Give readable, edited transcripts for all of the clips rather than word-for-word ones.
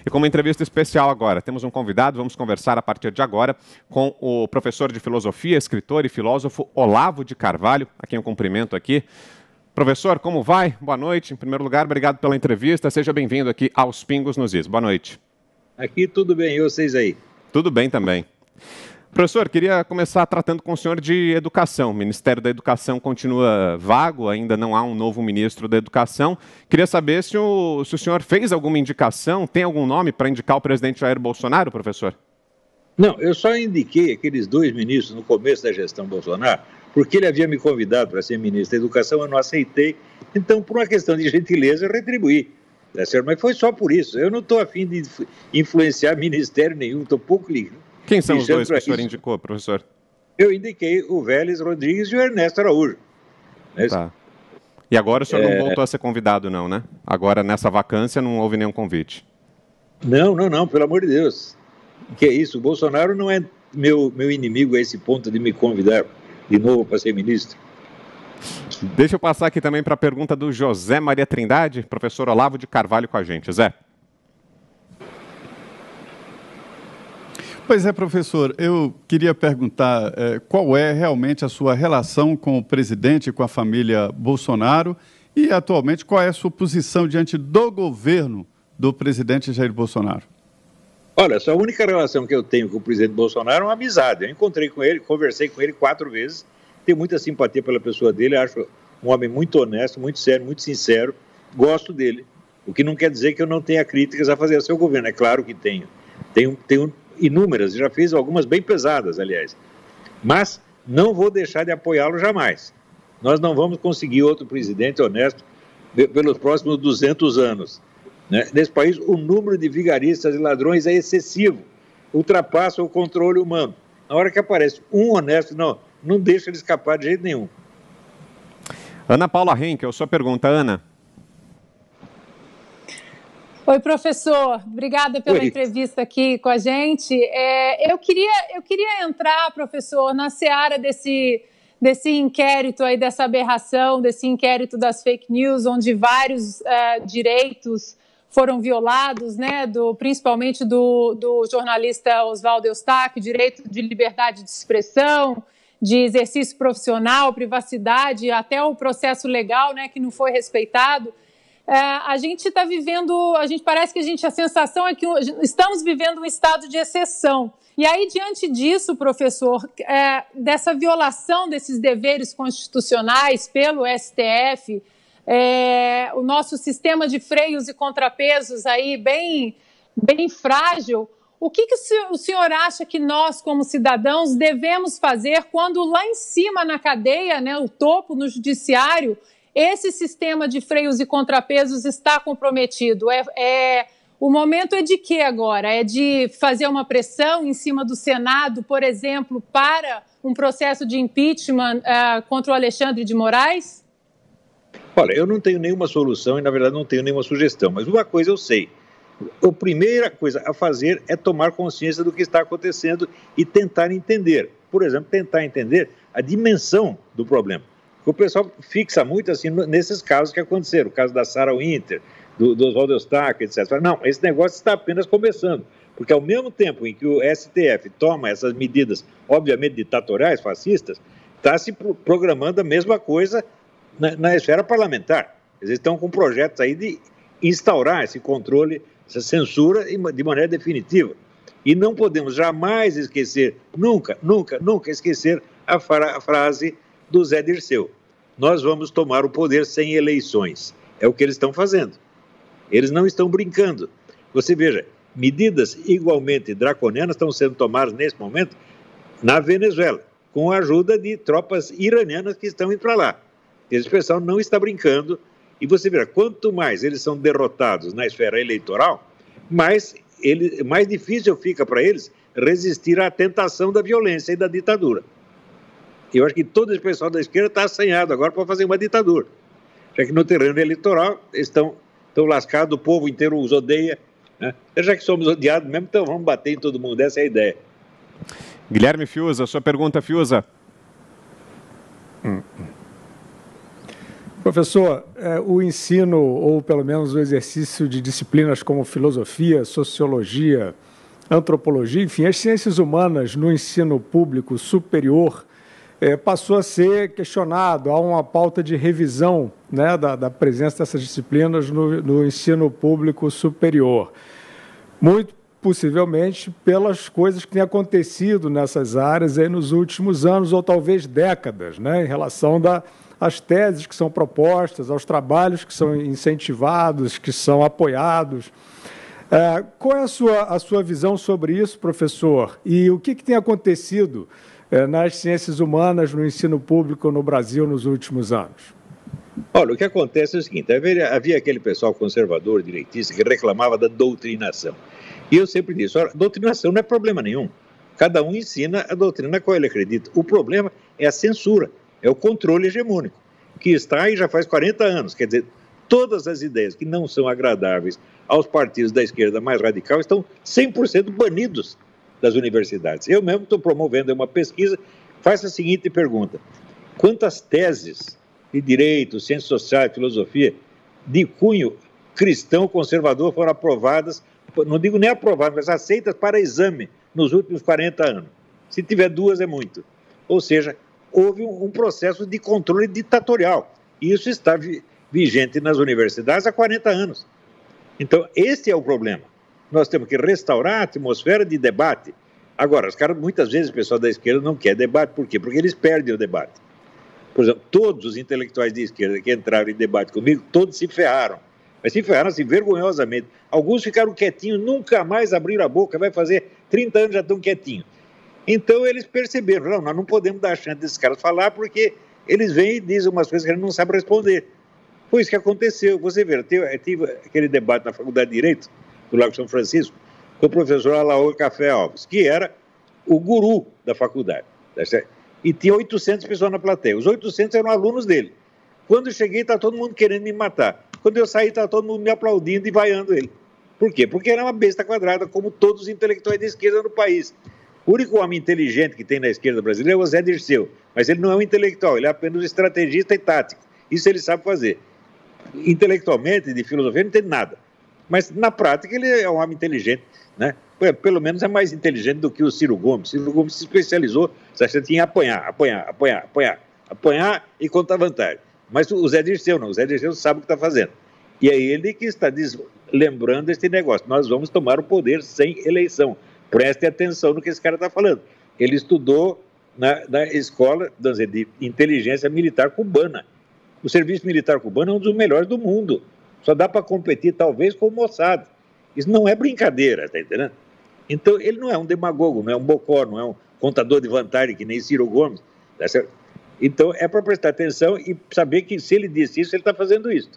E com uma entrevista especial agora, temos um convidado, vamos conversar a partir de agora com o professor de filosofia, escritor e filósofo Olavo de Carvalho, a quem eu cumprimento aqui. Professor, como vai? Boa noite. Em primeiro lugar, obrigado pela entrevista. Seja bem-vindo aqui aos Pingos nos Is. Boa noite. Aqui tudo bem, e vocês aí? Tudo bem também. Professor, queria começar tratando com o senhor de educação. O Ministério da Educação continua vago, ainda não há um novo ministro da Educação. Queria saber se o senhor fez alguma indicação, tem algum nome para indicar o presidente Jair Bolsonaro, professor? Não, eu só indiquei aqueles 2 ministros no começo da gestão Bolsonaro, porque ele havia me convidado para ser ministro da Educação, eu não aceitei. Então, por uma questão de gentileza, eu retribuí. Tá certo? Mas foi só por isso. Eu não estou afim de influenciar ministério nenhum, estou pouco ligado. Quem são os dois que o senhor indicou, professor? Eu indiquei o Vélez Rodrigues e o Ernesto Araújo. Tá. E agora o senhor não voltou a ser convidado, não, né? Agora, nessa vacância, não houve nenhum convite. Não, pelo amor de Deus. Que é isso? O Bolsonaro não é meu inimigo a esse ponto de me convidar de novo para ser ministro. Deixa eu passar aqui também para a pergunta do José Maria Trindade, professor Olavo de Carvalho com a gente. Zé. Pois é, professor, eu queria perguntar qual é realmente a sua relação com o presidente e com a família Bolsonaro e, atualmente, qual é a sua posição diante do governo do presidente Jair Bolsonaro? Olha, a única relação que eu tenho com o presidente Bolsonaro é uma amizade. Eu encontrei com ele, conversei com ele 4 vezes, tenho muita simpatia pela pessoa dele, acho um homem muito honesto, muito sério, muito sincero, gosto dele. O que não quer dizer que eu não tenha críticas a fazer ao seu governo, é claro que tenho. Tenho inúmeras, já fiz algumas bem pesadas, aliás. Mas não vou deixar de apoiá-lo jamais. Nós não vamos conseguir outro presidente honesto pelos próximos 200 anos. Né? Nesse país, o número de vigaristas e ladrões é excessivo, ultrapassa o controle humano. Na hora que aparece um honesto, não deixa ele escapar de jeito nenhum. Ana Paula Henkel, sua pergunta, Ana. Oi, professor. Obrigada pela entrevista aqui com a gente. Eu queria entrar, professor, na seara desse inquérito aí, dessa aberração, desse inquérito das fake news, onde vários direitos foram violados, né, principalmente do jornalista Oswaldo Eustáquio, direito de liberdade de expressão, de exercício profissional, privacidade, até o processo legal, né, que não foi respeitado. A gente está vivendo, a sensação é que estamos vivendo um estado de exceção. E aí, diante disso, professor, dessa violação desses deveres constitucionais pelo STF, o nosso sistema de freios e contrapesos aí bem frágil, o que o senhor acha que nós, como cidadãos, devemos fazer quando lá em cima na cadeia, né, o topo, no judiciário, esse sistema de freios e contrapesos está comprometido? O momento é de quê agora? É de fazer uma pressão em cima do Senado, por exemplo, para um processo de impeachment contra o Alexandre de Moraes? Olha, eu não tenho nenhuma solução e, na verdade, não tenho nenhuma sugestão, mas uma coisa eu sei. A primeira coisa a fazer é tomar consciência do que está acontecendo e tentar entender. Por exemplo, tentar entender a dimensão do problema. O pessoal fixa muito assim nesses casos que aconteceram, o caso da Sarah Winter, do Oswaldo Eustáquio, etc. Não, esse negócio está apenas começando, porque ao mesmo tempo em que o STF toma essas medidas, obviamente ditatoriais, fascistas, está se programando a mesma coisa na esfera parlamentar. Eles estão com projetos aí de instaurar esse controle, essa censura de maneira definitiva. E não podemos jamais esquecer, nunca esquecer a frase do Zé Dirceu: nós vamos tomar o poder sem eleições. É o que eles estão fazendo. Eles não estão brincando. Você veja, medidas igualmente draconianas estão sendo tomadas nesse momento na Venezuela, com a ajuda de tropas iranianas que estão indo para lá. Esse pessoal não está brincando. E você verá, quanto mais eles são derrotados na esfera eleitoral, mais difícil fica para eles resistir à tentação da violência e da ditadura. Eu acho que todo esse pessoal da esquerda está assanhado agora para fazer uma ditadura. Já que no terreno eleitoral estão lascados, o povo inteiro os odeia. Né? Já que somos odiados mesmo, então vamos bater em todo mundo. Essa é a ideia. Guilherme Fiuza, sua pergunta, Fiuza. Professor, o ensino, ou pelo menos o exercício de disciplinas como filosofia, sociologia, antropologia, enfim, as ciências humanas no ensino público superior passou a ser questionado. Há uma pauta de revisão, né, da presença dessas disciplinas no ensino público superior. Muito possivelmente pelas coisas que têm acontecido nessas áreas aí nos últimos anos ou talvez décadas, né, em relação às teses que são propostas, aos trabalhos que são incentivados, que são apoiados. Qual é a sua visão sobre isso, professor? E o que tem acontecido nas ciências humanas no ensino público no Brasil nos últimos anos? Olha, o que acontece é o seguinte, havia aquele pessoal conservador, direitista, que reclamava da doutrinação. E eu sempre disse, olha, doutrinação não é problema nenhum. Cada um ensina a doutrina a qual ele acredita. O problema é a censura, é o controle hegemônico, que está aí já faz 40 anos. Quer dizer, todas as ideias que não são agradáveis aos partidos da esquerda mais radical estão 100% banidos das universidades. Eu mesmo estou promovendo uma pesquisa, faço a seguinte pergunta: quantas teses de direito, ciências sociais, filosofia, de cunho cristão conservador foram aprovadas, não digo nem aprovadas, mas aceitas para exame nos últimos 40 anos? Se tiver 2 é muito. Ou seja, houve um processo de controle ditatorial. E isso está vigente nas universidades há 40 anos. Então, esse é o problema. Nós temos que restaurar a atmosfera de debate. Agora, muitas vezes o pessoal da esquerda não quer debate. Por quê? Porque eles perdem o debate. Por exemplo, todos os intelectuais de esquerda que entraram em debate comigo, todos se ferraram. Mas se ferraram assim, vergonhosamente. Alguns ficaram quietinhos, nunca mais abriram a boca, vai fazer 30 anos já estão quietinhos. Então eles perceberam, não, nós não podemos dar a chance desses caras falar, porque eles vêm e dizem umas coisas que a gente não sabe responder. Foi isso que aconteceu. Você vê, eu tive aquele debate na Faculdade de Direito, do Lago São Francisco, com o professor Alaor Café Alves, que era o guru da faculdade. E tinha 800 pessoas na plateia. Os 800 eram alunos dele. Quando eu cheguei, estava todo mundo querendo me matar. Quando eu saí, estava todo mundo me aplaudindo e vaiando ele. Por quê? Porque era uma besta quadrada, como todos os intelectuais de esquerda no país. O único homem inteligente que tem na esquerda brasileira é o Zé Dirceu. Mas ele não é um intelectual, ele é apenas um estrategista e tático. Isso ele sabe fazer. Intelectualmente, de filosofia, não tem nada. Mas, na prática, ele é um homem inteligente, né? Pelo menos é mais inteligente do que o Ciro Gomes. Ciro Gomes se especializou, em apanhar e contar vantagem. Mas o Zé Dirceu não, o Zé Dirceu sabe o que está fazendo. E é ele que está lembrando este negócio. Nós vamos tomar o poder sem eleição. Preste atenção no que esse cara está falando. Ele estudou na escola de inteligência militar cubana. O serviço militar cubano é um dos melhores do mundo. Só dá para competir, talvez, com o Mossad. Isso não é brincadeira, está entendendo? Então, ele não é um demagogo, não é um bocó, não é um contador de vantagem que nem Ciro Gomes. Tá certo? Então, é para prestar atenção e saber que se ele disse isso, ele está fazendo isso.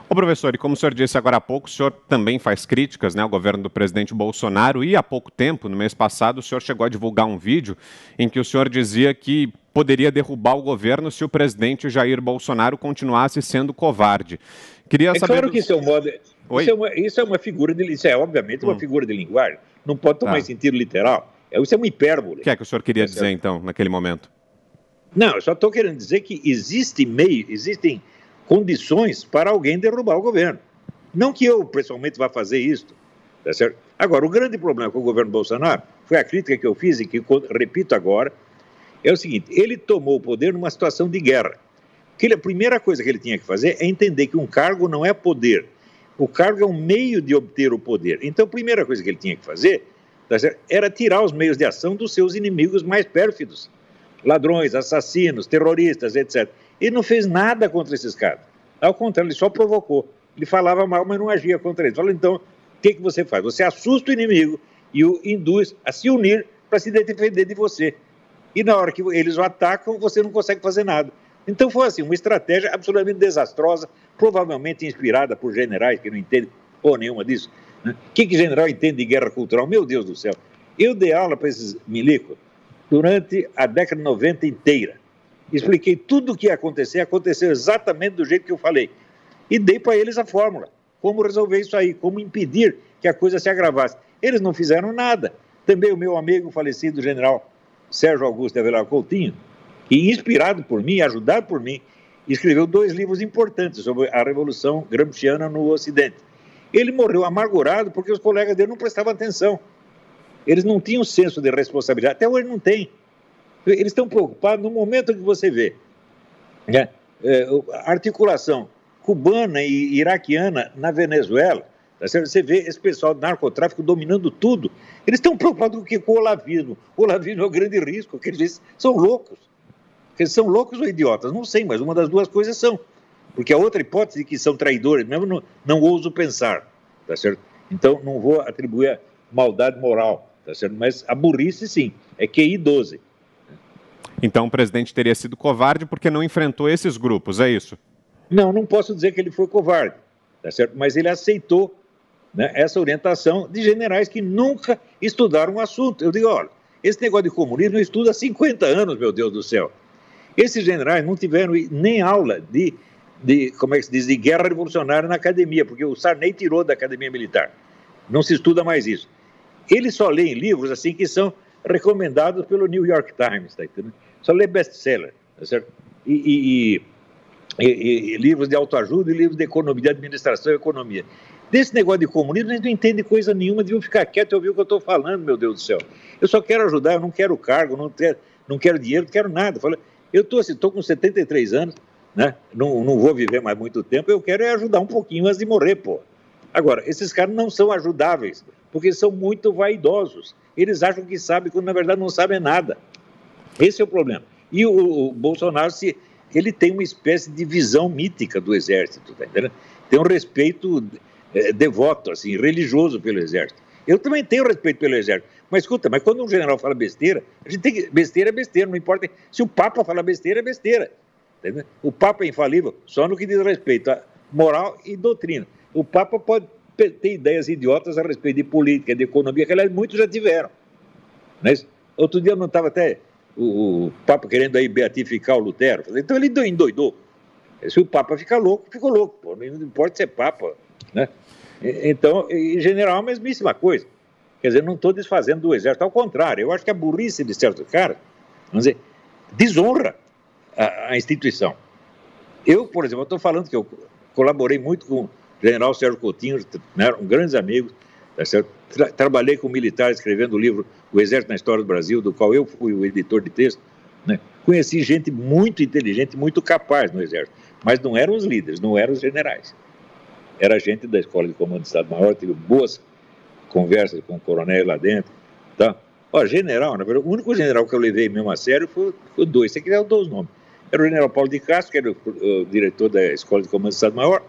Ô professor, e como o senhor disse agora há pouco, o senhor também faz críticas, né, ao governo do presidente Bolsonaro, e há pouco tempo, no mês passado, o senhor chegou a divulgar um vídeo em que o senhor dizia que poderia derrubar o governo se o presidente Jair Bolsonaro continuasse sendo covarde. Queria saber... Claro que isso é um modo... Isso é uma figura de... Isso é, obviamente, uma figura de linguagem. Não pode tomar em sentido literal. Isso é uma hipérbole. O que é que o senhor queria dizer, então, naquele momento? Não, eu só estou querendo dizer que existem condições para alguém derrubar o governo. Não que eu, pessoalmente, vá fazer isso. Tá certo? Agora, o grande problema com o governo Bolsonaro foi a crítica que eu fiz e que repito agora, é o seguinte: ele tomou o poder numa situação de guerra. A primeira coisa que ele tinha que fazer é entender que um cargo não é poder. O cargo é um meio de obter o poder. Então, a primeira coisa que ele tinha que fazer, tá certo, era tirar os meios de ação dos seus inimigos mais pérfidos. Ladrões, assassinos, terroristas, etc. Ele não fez nada contra esses caras. Ao contrário, ele só provocou. Ele falava mal, mas não agia contra eles. Fala, então, o que você faz? Você assusta o inimigo e o induz a se unir para se defender de você. E na hora que eles o atacam, você não consegue fazer nada. Então foi assim, uma estratégia absolutamente desastrosa, provavelmente inspirada por generais que não entendem porra nenhuma disso. Né? O que general entende de guerra cultural? Meu Deus do céu. Eu dei aula para esses milicos durante a década de 90 inteira. Expliquei tudo o que ia acontecer, aconteceu exatamente do jeito que eu falei. E dei para eles a fórmula, como resolver isso aí, como impedir que a coisa se agravasse. Eles não fizeram nada. Também o meu amigo falecido, general Sérgio Augusto de Avelar Coutinho, que inspirado por mim, ajudado por mim, escreveu 2 livros importantes sobre a Revolução Gramsciana no Ocidente. Ele morreu amargurado porque os colegas dele não prestavam atenção. Eles não tinham senso de responsabilidade, até hoje não tem. Eles estão preocupados no momento que você vê, né, a articulação cubana e iraquiana na Venezuela. Você vê esse pessoal do narcotráfico dominando tudo. Eles estão preocupados com o olavismo. O olavismo é o grande risco, que eles são loucos. Eles são loucos ou idiotas? Não sei, mas uma das duas coisas são. Porque a outra hipótese de que são traidores, mesmo não ouso pensar, tá certo? Então, não vou atribuir a maldade moral, tá certo? Mas a burrice, sim, é QI 12. Então, o presidente teria sido covarde porque não enfrentou esses grupos, é isso? Não posso dizer que ele foi covarde, tá certo? Mas ele aceitou, né, essa orientação de generais que nunca estudaram o assunto. Eu digo, olha, esse negócio de comunismo eu estudo há 50 anos, meu Deus do céu. Esses generais não tiveram nem aula de como é que se diz, de guerra revolucionária na academia, porque o Sarney tirou da academia militar. Não se estuda mais isso. Eles só leem livros assim que são recomendados pelo New York Times, tá entendendo? Só lê best-seller, tá certo? E livros de autoajuda e livros de economia, de administração e economia. Desse negócio de comunismo, a gente não entende coisa nenhuma, deviam ficar quieto e ouvir o que eu estou falando, meu Deus do céu. Eu só quero ajudar, eu não quero cargo, não quero dinheiro, não quero nada. Eu estou com 73 anos, né? Não vou viver mais muito tempo, eu quero ajudar um pouquinho antes de morrer, pô. Agora, esses caras não são ajudáveis, porque eles são muito vaidosos. Eles acham que sabem, quando na verdade não sabem nada. Esse é o problema. E o Bolsonaro, ele tem uma espécie de visão mítica do Exército, tá entendendo? Tem um respeito devoto, assim, religioso pelo Exército. Eu também tenho respeito pelo Exército. Mas escuta, quando um general fala besteira, a gente tem que... Besteira é besteira, não importa. Se o Papa fala besteira, é besteira. Entendeu? O Papa é infalível só no que diz respeito a moral e doutrina. O Papa pode ter ideias idiotas a respeito de política, de economia, que aliás muitos já tiveram. Mas, outro dia eu não estava até o Papa querendo aí beatificar o Lutero. Então ele endoidou. Se o Papa fica louco, ficou louco. Pô. Não importa ser Papa, né? Então, em general, a mesmíssima coisa. Quer dizer, não estou desfazendo do Exército, ao contrário, eu acho que a burrice de certos caras, vamos dizer, desonra a instituição. Eu, por exemplo, estou falando que eu colaborei muito com o general Sérgio Coutinho, né, eram grandes amigos, tá certo? Trabalhei com militares escrevendo o livro O Exército na História do Brasil, do qual eu fui o editor de texto, né? Conheci gente muito inteligente, muito capaz no Exército, mas não eram os líderes, não eram os generais. Era gente da Escola de Comando de Estado-Maior, tive boas conversas com o coronel lá dentro, tá? Ó, general, na verdade, o único general que eu levei mesmo a sério foi 2, se quiser eu dou os nomes. Era o general Paulo de Castro, que era o diretor da Escola de Comando de Estado-Maior,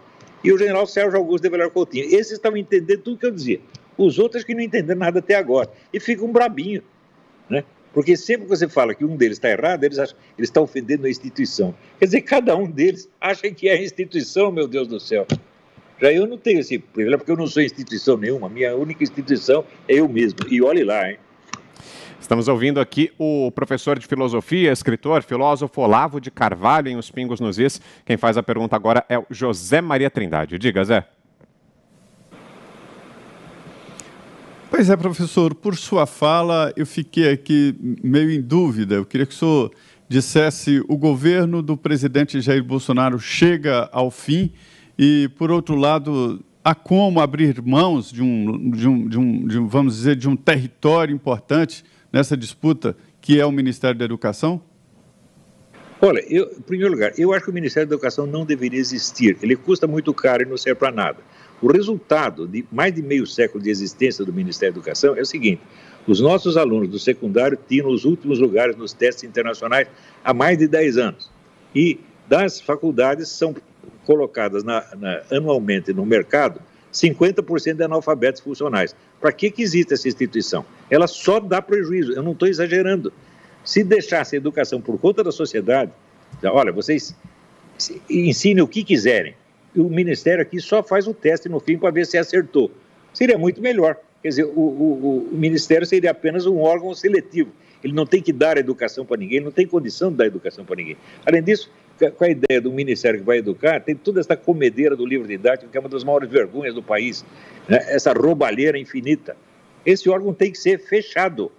e o general Sérgio Augusto de Velar Coutinho. Esses estavam entendendo tudo que eu dizia. Os outros que não entenderam nada até agora. E ficam brabinhos, né? Porque sempre que você fala que um deles está errado, eles acham que ele está ofendendo a instituição. Quer dizer, cada um deles acha que é a instituição, meu Deus do céu. Já eu não tenho esse privilégio, porque eu não sou instituição nenhuma. A minha única instituição é eu mesmo. E olhe lá, hein? Estamos ouvindo aqui o professor de filosofia, escritor, filósofo Olavo de Carvalho, em Os Pingos nos Is. Quem faz a pergunta agora é o José Maria Trindade. Diga, Zé. Pois é, professor, por sua fala, eu fiquei aqui meio em dúvida. Eu queria que o senhor dissesse: o governo do presidente Jair Bolsonaro chega ao fim e, por outro lado, há como abrir mãos de vamos dizer, de um território importante nessa disputa, que é o Ministério da Educação? Olha, em primeiro lugar, eu acho que o Ministério da Educação não deveria existir. Ele custa muito caro e não serve para nada. O resultado de mais de meio século de existência do Ministério da Educação é o seguinte: os nossos alunos do secundário tinham os últimos lugares nos testes internacionais há mais de 10 anos. E das faculdades são colocadas anualmente no mercado 50% de analfabetos funcionais. Para que existe essa instituição? Ela só dá prejuízo, eu não estou exagerando. Se deixasse a educação por conta da sociedade, olha, vocês ensinem o que quiserem, o Ministério aqui só faz o teste no fim para ver se acertou. Seria muito melhor. Quer dizer, o Ministério seria apenas um órgão seletivo. Ele não tem que dar educação para ninguém, ele não tem condição de dar educação para ninguém. Além disso, com a ideia do Ministério que vai educar, tem toda essa comedeira do livro didático, que é uma das maiores vergonhas do país, né? Essa roubalheira infinita. Esse órgão tem que ser fechado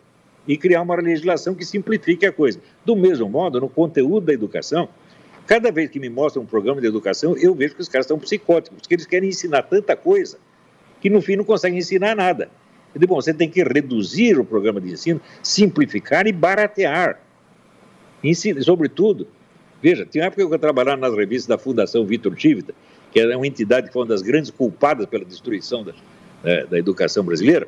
e criar uma legislação que simplifique a coisa. Do mesmo modo, no conteúdo da educação, Cada vez que me mostram um programa de educação, eu vejo que os caras estão psicóticos, porque eles querem ensinar tanta coisa que no fim não conseguem ensinar nada. Eu digo, bom, você tem que reduzir o programa de ensino, simplificar e baratear. Ensina, sobretudo, veja, tinha uma época que eu trabalhava nas revistas da Fundação Vitor Chivita, que era uma entidade que foi uma das grandes culpadas pela destruição da educação brasileira,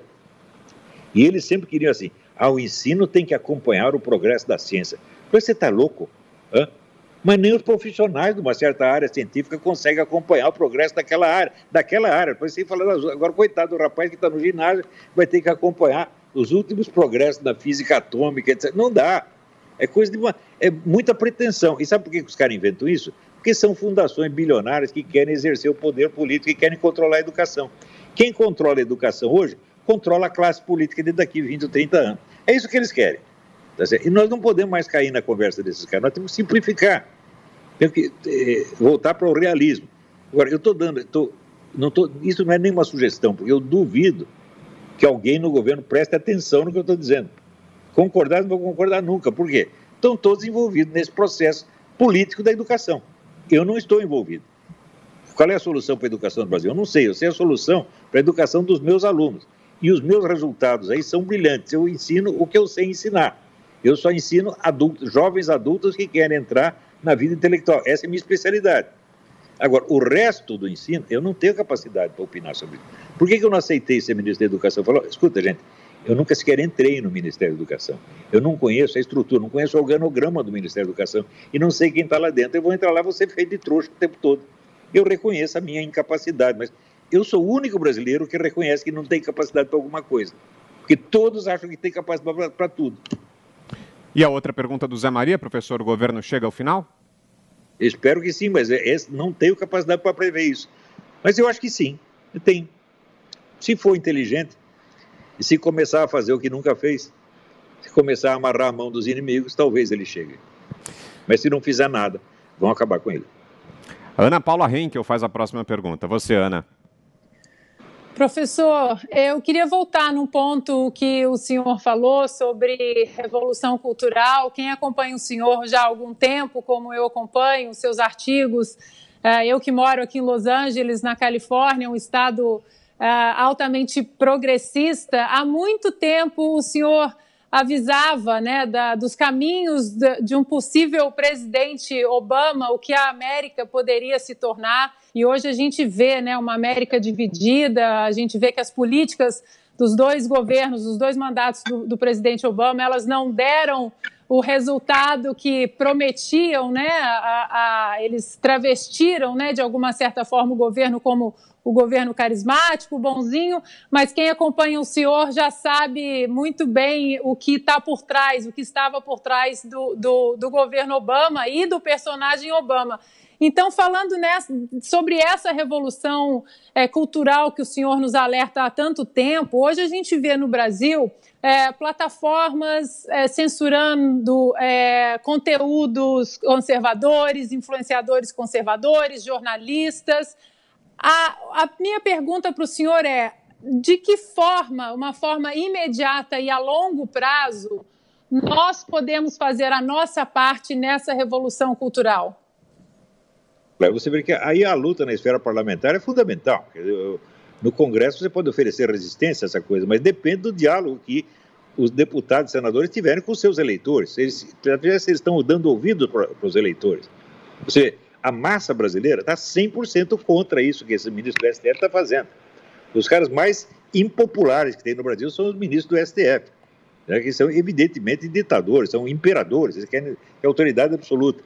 e eles sempre queriam assim, o ensino tem que acompanhar o progresso da ciência. Mas você está louco? Hã? Mas nem os profissionais de uma certa área científica conseguem acompanhar o progresso daquela área. Depois você fala, agora coitado do rapaz que está no ginásio, vai ter que acompanhar os últimos progressos da física atômica, etc. Não dá. É muita pretensão. E sabe por que os caras inventam isso? Porque são fundações bilionárias que querem exercer o poder político e querem controlar a educação. Quem controla a educação hoje, controla a classe política de daqui 20 ou 30 anos. É isso que eles querem. E nós não podemos mais cair na conversa desses caras, nós temos que simplificar, temos que voltar para o realismo. Agora, isso não é nenhuma sugestão, porque eu duvido que alguém no governo preste atenção no que eu estou dizendo. Concordar, não vou concordar nunca. Por quê? Estão todos envolvidos nesse processo político da educação. Eu não estou envolvido. Qual é a solução para a educação do Brasil? Eu não sei, eu sei a solução para a educação dos meus alunos. E os meus resultados aí são brilhantes. Eu ensino o que eu sei ensinar. Eu só ensino jovens adultos que querem entrar na vida intelectual. Essa é a minha especialidade. Agora, o resto do ensino, eu não tenho capacidade para opinar sobre isso. Por que eu não aceitei ser ministro da Educação? Eu falo, escuta, gente, eu nunca sequer entrei no Ministério da Educação. Eu não conheço a estrutura, não conheço o organograma do Ministério da Educação e não sei quem está lá dentro. Eu vou entrar lá, vou ser feito de trouxa o tempo todo. Eu reconheço a minha incapacidade, mas eu sou o único brasileiro que reconhece que não tem capacidade para alguma coisa. Porque todos acham que tem capacidade para tudo. E a outra pergunta do Zé Maria, professor, o governo chega ao final? Eu espero que sim, mas não tenho capacidade para prever isso. Mas eu acho que sim, tem. Se for inteligente, e se começar a fazer o que nunca fez, se começar a amarrar a mão dos inimigos, talvez ele chegue. Mas se não fizer nada, vão acabar com ele. Ana Paula Henkel faz a próxima pergunta. Você, Ana. Professor, eu queria voltar num ponto que o senhor falou sobre revolução cultural. Quem acompanha o senhor já há algum tempo, como eu acompanho, os seus artigos, eu que moro aqui em Los Angeles, na Califórnia, um estado altamente progressista, há muito tempo o senhor avisava, né, dos caminhos de um possível presidente Obama, o que a América poderia se tornar. E hoje a gente vê, né, uma América dividida, a gente vê que as políticas dos dois governos, dos dois mandatos do presidente Obama, elas não deram o resultado que prometiam, né? Eles travestiram, né, de alguma certa forma, o governo como o governo carismático, bonzinho, mas quem acompanha o senhor já sabe muito bem o que está por trás, o que estava por trás do governo Obama e do personagem Obama. Então, falando sobre essa revolução cultural que o senhor nos alerta há tanto tempo, hoje a gente vê no Brasil plataformas censurando conteúdos conservadores, influenciadores conservadores, jornalistas. A minha pergunta para o senhor é, de que forma, uma forma imediata e a longo prazo, nós podemos fazer a nossa parte nessa revolução cultural? Você vê que aí a luta na esfera parlamentar é fundamental. No Congresso você pode oferecer resistência a essa coisa, mas depende do diálogo que os deputados e senadores tiverem com os seus eleitores. Eles estão dando ouvido para os eleitores. A massa brasileira está 100% contra isso que esse ministro do STF está fazendo. Os caras mais impopulares que tem no Brasil são os ministros do STF, né, que são evidentemente ditadores, são imperadores, eles querem autoridade absoluta.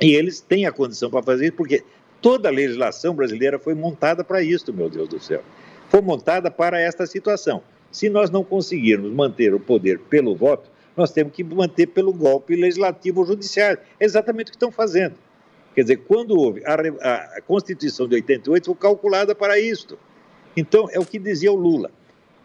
E eles têm a condição para fazer isso, porque toda a legislação brasileira foi montada para isso, meu Deus do céu. Foi montada para esta situação. Se nós não conseguirmos manter o poder pelo voto, nós temos que manter pelo golpe legislativo ou judiciário. É exatamente o que estão fazendo. Quer dizer, quando houve a Constituição de 88, foi calculada para isto. Então, é o que dizia o Lula.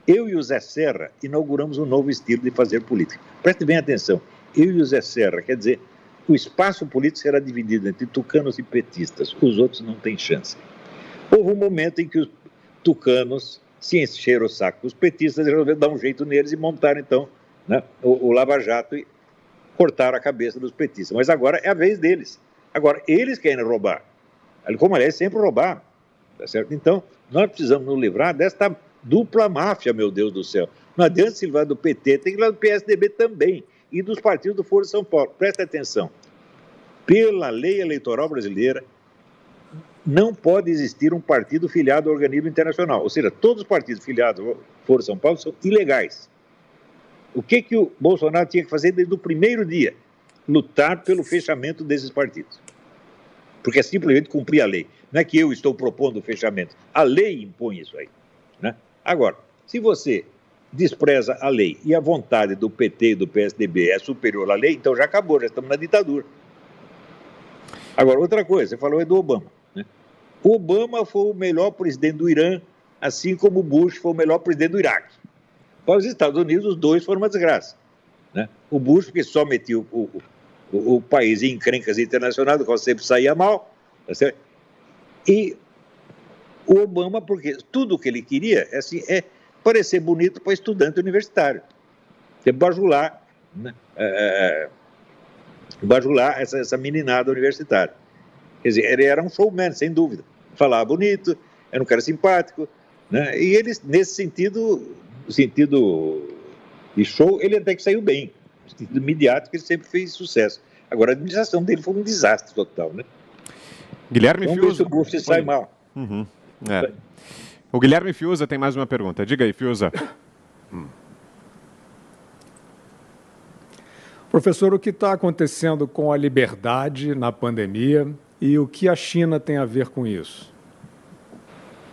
Eu e o Zé Serra inauguramos um novo estilo de fazer política. Preste bem atenção. Eu e o Zé Serra, quer dizer, o espaço político será dividido entre tucanos e petistas. Os outros não têm chance. Houve um momento em que os tucanos se encheram o saco dos petistas e resolveram dar um jeito neles e montaram, então, né, o Lava Jato e cortaram a cabeça dos petistas. Mas agora é a vez deles. Agora, eles querem roubar. Como, aliás, sempre roubar. Tá certo? Então, nós precisamos nos livrar desta dupla máfia, meu Deus do céu. Não adianta se livrar do PT, tem que livrar do PSDB também. E dos partidos do Foro de São Paulo. Presta atenção. Pela lei eleitoral brasileira, não pode existir um partido filiado ao organismo internacional. Ou seja, todos os partidos filiados ao Foro de São Paulo são ilegais. O que o Bolsonaro tinha que fazer desde o primeiro dia? Lutar pelo fechamento desses partidos. Porque é simplesmente cumprir a lei. Não é que eu estou propondo o fechamento. A lei impõe isso aí. Né? Agora, se você despreza a lei e a vontade do PT e do PSDB é superior à lei, então já acabou, já estamos na ditadura. Agora, outra coisa, você falou é do Obama. Né? O Obama foi o melhor presidente do Irã, assim como o Bush foi o melhor presidente do Iraque. Para os Estados Unidos, os dois foram uma desgraça. Né? O Bush, porque só metia o país em encrencas internacionais, do qual sempre saía mal, tá certo? E o Obama, porque tudo o que ele queria é parecer bonito para estudante universitário, bajular, né? Bajular essa meninada universitária. Quer dizer, ele era um showman, sem dúvida. Falava bonito, era um cara simpático, né? E ele, nesse sentido, no sentido de show, ele até que saiu bem. No sentido midiático, ele sempre fez sucesso. Agora, a administração dele foi um desastre total, né? Guilherme Vamos Fiuza. ver se o Bush sai mal. Uhum. O Guilherme Fiuza tem mais uma pergunta. Diga aí, Fiuza. Professor, o que está acontecendo com a liberdade na pandemia e o que a China tem a ver com isso?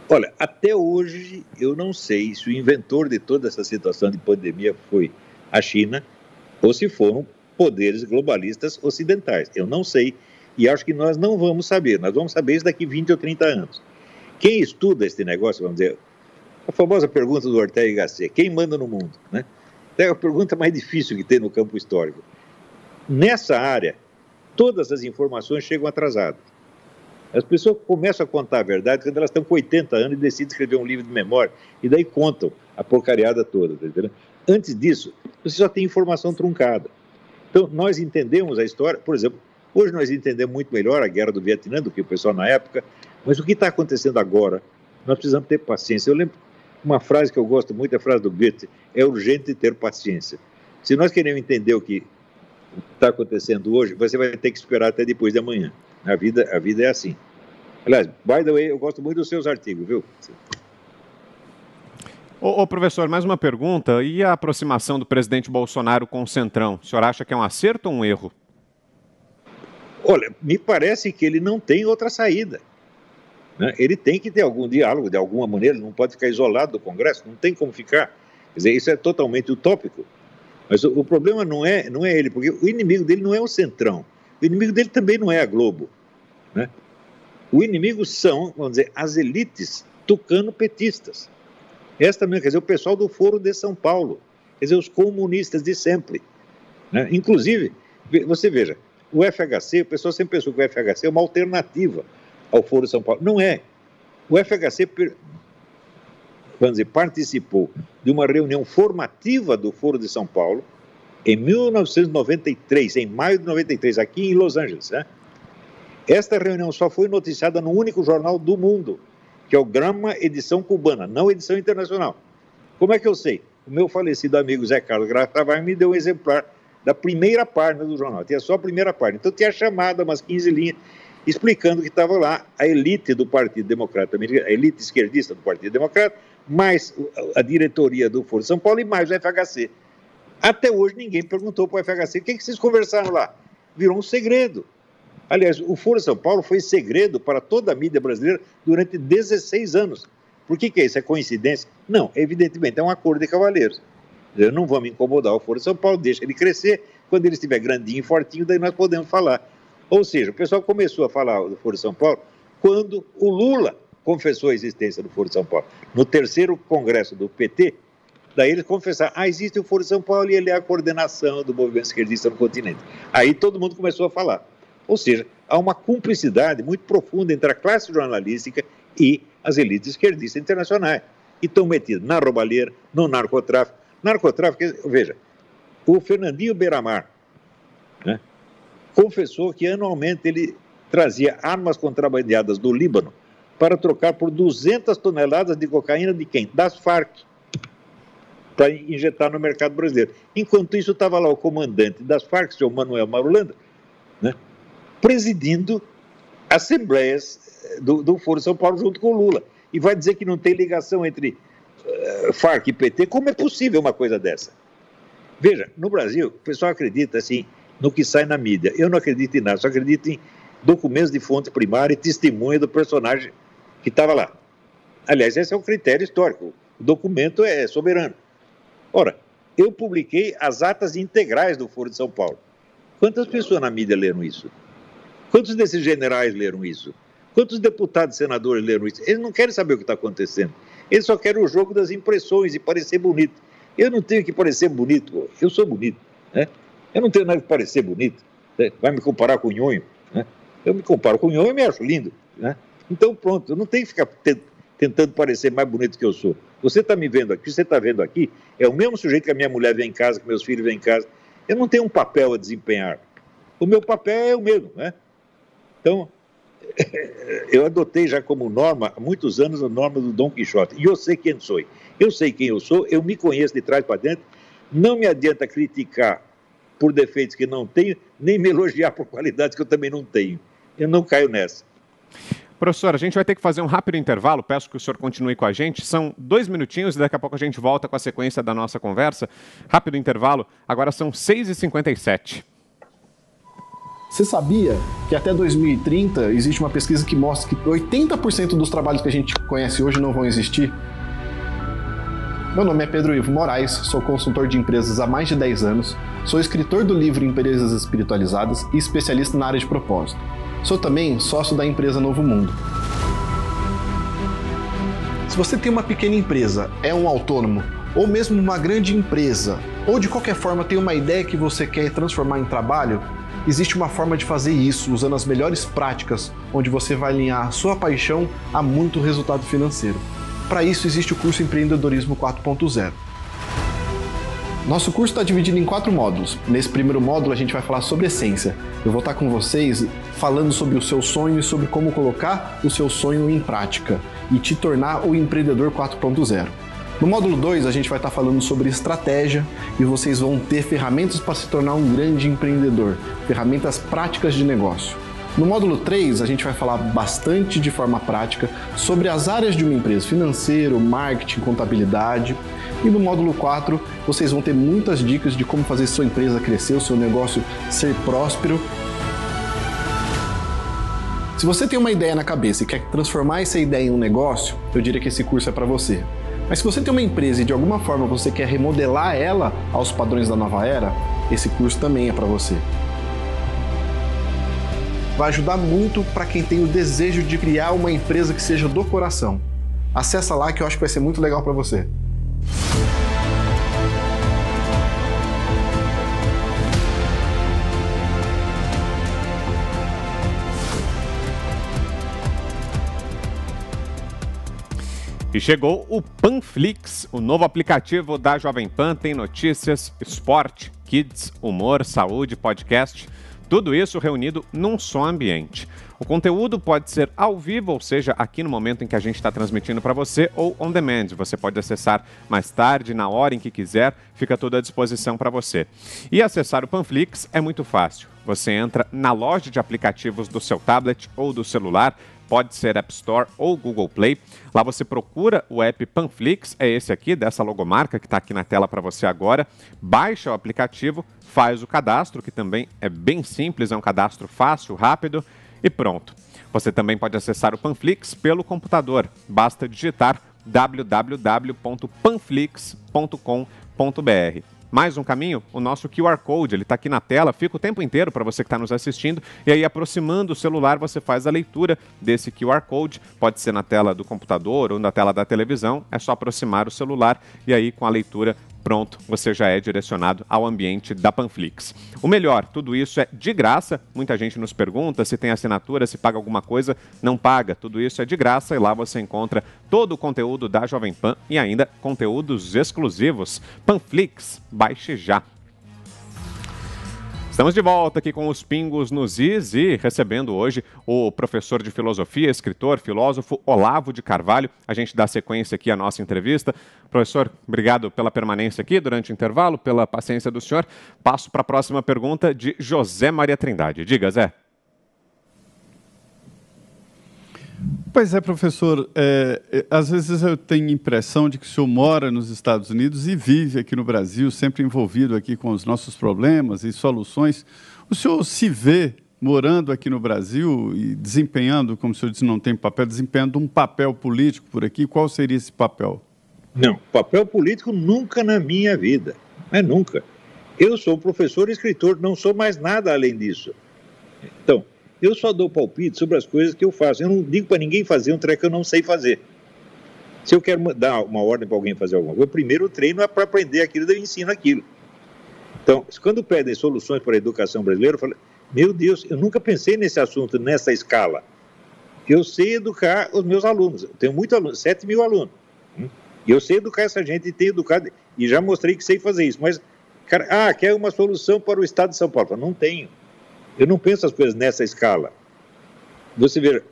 Olha, até hoje eu não sei se o inventor de toda essa situação de pandemia foi a China ou se foram poderes globalistas ocidentais. Eu não sei e acho que nós não vamos saber. Nós vamos saber isso daqui 20 ou 30 anos. Quem estuda esse negócio, vamos dizer, a famosa pergunta do Ortega y Gasset, quem manda no mundo, né? É a pergunta mais difícil que tem no campo histórico. Nessa área, todas as informações chegam atrasadas. As pessoas começam a contar a verdade quando elas estão com 80 anos e decidem escrever um livro de memória, e daí contam a porcariada toda, tá entendendo? Antes disso, você só tem informação truncada. Então, nós entendemos a história, por exemplo, hoje nós entendemos muito melhor a guerra do Vietnã do que o pessoal na época, mas o que está acontecendo agora, nós precisamos ter paciência. Eu lembro uma frase que eu gosto muito, a frase do Goethe, é urgente ter paciência. Se nós queremos entender o que está acontecendo hoje, você vai ter que esperar até depois de amanhã. A vida é assim. Aliás, by the way, eu gosto muito dos seus artigos, viu? Ô, professor, mais uma pergunta. E a aproximação do presidente Bolsonaro com o Centrão? O senhor acha que é um acerto ou um erro? Olha, me parece que ele não tem outra saída. Né? Ele tem que ter algum diálogo, de alguma maneira, ele não pode ficar isolado do Congresso, não tem como ficar. Quer dizer, isso é totalmente utópico. Mas o problema não é ele, porque o inimigo dele não é o Centrão. O inimigo dele também não é a Globo. Né? O inimigo são, vamos dizer, as elites tucano-petistas. Esta mesmo, quer dizer, o pessoal do Foro de São Paulo. Quer dizer, os comunistas de sempre. Né? Inclusive, você veja, o FHC, o pessoal sempre pensou que o FHC é uma alternativa ao Foro de São Paulo. Não é. O FHC, vamos dizer, participou de uma reunião formativa do Foro de São Paulo em 1993, em maio de 93, aqui em Los Angeles. Né? Esta reunião só foi noticiada no único jornal do mundo, que é o Grama Edição Cubana, não edição internacional. Como é que eu sei? O meu falecido amigo Zé Carlos Graça Tavares me deu um exemplar da primeira página do jornal, tinha só a primeira página. Então tinha chamada umas 15 linhas, explicando que estava lá a elite do Partido Democrata Americano, a elite esquerdista do Partido Democrata, mais a diretoria do Foro de São Paulo e mais o FHC. Até hoje ninguém perguntou para o FHC o que vocês conversaram lá. Virou um segredo. Aliás, o Foro de São Paulo foi segredo para toda a mídia brasileira durante 16 anos. Por que é isso? É coincidência? Não, evidentemente é um acordo de cavalheiros. Não vamos incomodar o Foro de São Paulo, deixa ele crescer. Quando ele estiver grandinho e fortinho, daí nós podemos falar. Ou seja, o pessoal começou a falar do Foro de São Paulo quando o Lula confessou a existência do Foro de São Paulo. No terceiro congresso do PT, daí eles confessaram, existe o Foro de São Paulo e ele é a coordenação do movimento esquerdista no continente. Aí todo mundo começou a falar. Ou seja, há uma cumplicidade muito profunda entre a classe jornalística e as elites esquerdistas internacionais. E estão metidos na roubalheira, no narcotráfico. Narcotráfico, veja, o Fernandinho Beiramar, né, confessou que anualmente ele trazia armas contrabandeadas do Líbano para trocar por 200 toneladas de cocaína de quem? Das Farc, para injetar no mercado brasileiro. Enquanto isso, estava lá o comandante das Farc, o senhor Manuel Marulanda, né, presidindo assembleias do Foro de São Paulo junto com o Lula. E vai dizer que não tem ligação entre Farc e PT? Como é possível uma coisa dessa? Veja, no Brasil, o pessoal acredita assim no que sai na mídia. Eu não acredito em nada, só acredito em documentos de fonte primária e testemunha do personagem que estava lá. Aliás, esse é um critério histórico. O documento é soberano. Ora, eu publiquei as atas integrais do Foro de São Paulo. Quantas pessoas na mídia leram isso? Quantos desses generais leram isso? Quantos deputados e senadores leram isso? Eles não querem saber o que está acontecendo. Eles só querem o jogo das impressões e parecer bonito. Eu não tenho que parecer bonito, eu sou bonito, né? Eu não tenho nada que parecer bonito, né? Vai me comparar com o Nhonho, né? Eu me comparo com o Nhonho e me acho lindo, né? Então pronto, eu não tenho que ficar tentando parecer mais bonito que eu sou. Você está me vendo aqui, você está vendo aqui, é o mesmo sujeito que a minha mulher vem em casa, que meus filhos vêm em casa. Eu não tenho um papel a desempenhar. O meu papel é o mesmo, né? Então, eu adotei já como norma, há muitos anos, a norma do Dom Quixote. E eu sei quem sou. Eu sei quem eu sou, eu me conheço de trás para dentro. Não me adianta criticar por defeitos que não tenho, nem me elogiar por qualidades que eu também não tenho. Eu não caio nessa. Professor, a gente vai ter que fazer um rápido intervalo, peço que o senhor continue com a gente. São 2 minutinhos e daqui a pouco a gente volta com a sequência da nossa conversa. Rápido intervalo, agora são 6h57. Você sabia que até 2030 existe uma pesquisa que mostra que 80% dos trabalhos que a gente conhece hoje não vão existir? Meu nome é Pedro Ivo Moraes, sou consultor de empresas há mais de 10 anos, sou escritor do livro Empresas Espiritualizadas e especialista na área de propósito. Sou também sócio da empresa Novo Mundo. Se você tem uma pequena empresa, é um autônomo, ou mesmo uma grande empresa, ou de qualquer forma tem uma ideia que você quer transformar em trabalho, existe uma forma de fazer isso usando as melhores práticas, onde você vai alinhar a sua paixão a muito resultado financeiro. Para isso existe o curso Empreendedorismo 4.0. Nosso curso está dividido em 4 módulos. Nesse primeiro módulo a gente vai falar sobre essência. Eu vou estar com vocês falando sobre o seu sonho e sobre como colocar o seu sonho em prática e te tornar o empreendedor 4.0. No módulo 2 a gente vai estar falando sobre estratégia e vocês vão ter ferramentas para se tornar um grande empreendedor, ferramentas práticas de negócio. No módulo 3 a gente vai falar bastante de forma prática sobre as áreas de uma empresa, financeiro, marketing, contabilidade. E no módulo 4 vocês vão ter muitas dicas de como fazer sua empresa crescer, o seu negócio ser próspero. Se você tem uma ideia na cabeça e quer transformar essa ideia em um negócio, eu diria que esse curso é para você. Mas se você tem uma empresa e de alguma forma você quer remodelar ela aos padrões da nova era, esse curso também é para você. Vai ajudar muito para quem tem o desejo de criar uma empresa que seja do coração. Acessa lá que eu acho que vai ser muito legal para você. E chegou o Panflix, o novo aplicativo da Jovem Pan. Tem notícias, esporte, kids, humor, saúde, podcast, tudo isso reunido num só ambiente. O conteúdo pode ser ao vivo, ou seja, aqui no momento em que a gente está transmitindo para você, ou on demand. Você pode acessar mais tarde, na hora em que quiser, fica tudo à disposição para você. E acessar o Panflix é muito fácil. Você entra na loja de aplicativos do seu tablet ou do celular, pode ser App Store ou Google Play. Lá você procura o app Panflix, é esse aqui, dessa logomarca que está aqui na tela para você agora. Baixa o aplicativo, faz o cadastro, que também é bem simples, é um cadastro fácil, rápido e pronto. Você também pode acessar o Panflix pelo computador. Basta digitar www.panflix.com.br. Mais um caminho, o nosso QR Code, ele está aqui na tela, fica o tempo inteiro para você que está nos assistindo, e aí aproximando o celular você faz a leitura desse QR Code, pode ser na tela do computador ou na tela da televisão, é só aproximar o celular e aí com a leitura, pronto, você já é direcionado ao ambiente da Panflix. O melhor, tudo isso é de graça, muita gente nos pergunta se tem assinatura, se paga alguma coisa, não paga, tudo isso é de graça e lá você encontra todo o conteúdo da Jovem Pan e ainda conteúdos exclusivos. Panflix, baixe já. Estamos de volta aqui com os Pingos nos Is e recebendo hoje o professor de filosofia, escritor, filósofo Olavo de Carvalho. A gente dá sequência aqui à nossa entrevista. Professor, obrigado pela permanência aqui durante o intervalo, pela paciência do senhor. Passo para a próxima pergunta de José Maria Trindade. Diga, Zé. Pois é, professor, às vezes eu tenho a impressão de que o senhor mora nos Estados Unidos e vive aqui no Brasil, sempre envolvido aqui com os nossos problemas e soluções. O senhor se vê morando aqui no Brasil e desempenhando, como o senhor disse, não tem papel, desempenhando um papel político por aqui? Qual seria esse papel? Não, papel político nunca na minha vida, nunca. Eu sou professor e escritor, não sou mais nada além disso. Então, eu só dou palpite sobre as coisas que eu faço. Eu não digo para ninguém fazer um treco que eu não sei fazer. Se eu quero dar uma ordem para alguém fazer alguma coisa, primeiro eu treino para aprender aquilo, daí eu ensino aquilo. Então, quando pedem soluções para a educação brasileira, eu falo, meu Deus, eu nunca pensei nesse assunto, nessa escala. Eu sei educar os meus alunos. Eu tenho muitos alunos, 7 mil alunos. E eu sei educar essa gente e tenho educado, e já mostrei que sei fazer isso. Mas, cara, quer uma solução para o Estado de São Paulo? Eu falo, não tenho. Eu não penso as coisas nessa escala. Você vê,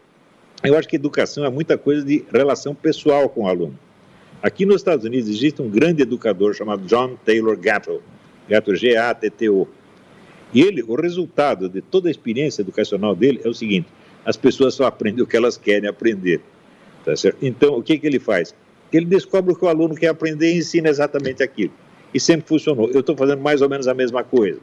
eu acho que educação é muita coisa de relação pessoal com o aluno. Aqui nos Estados Unidos existe um grande educador chamado John Taylor Gatto, G-A-T-T-O. E ele, o resultado de toda a experiência educacional dele é o seguinte, as pessoas só aprendem o que elas querem aprender. Tá certo? Então, o que ele faz? Ele descobre o que o aluno quer aprender e ensina exatamente aquilo. E sempre funcionou. Eu estou fazendo mais ou menos a mesma coisa.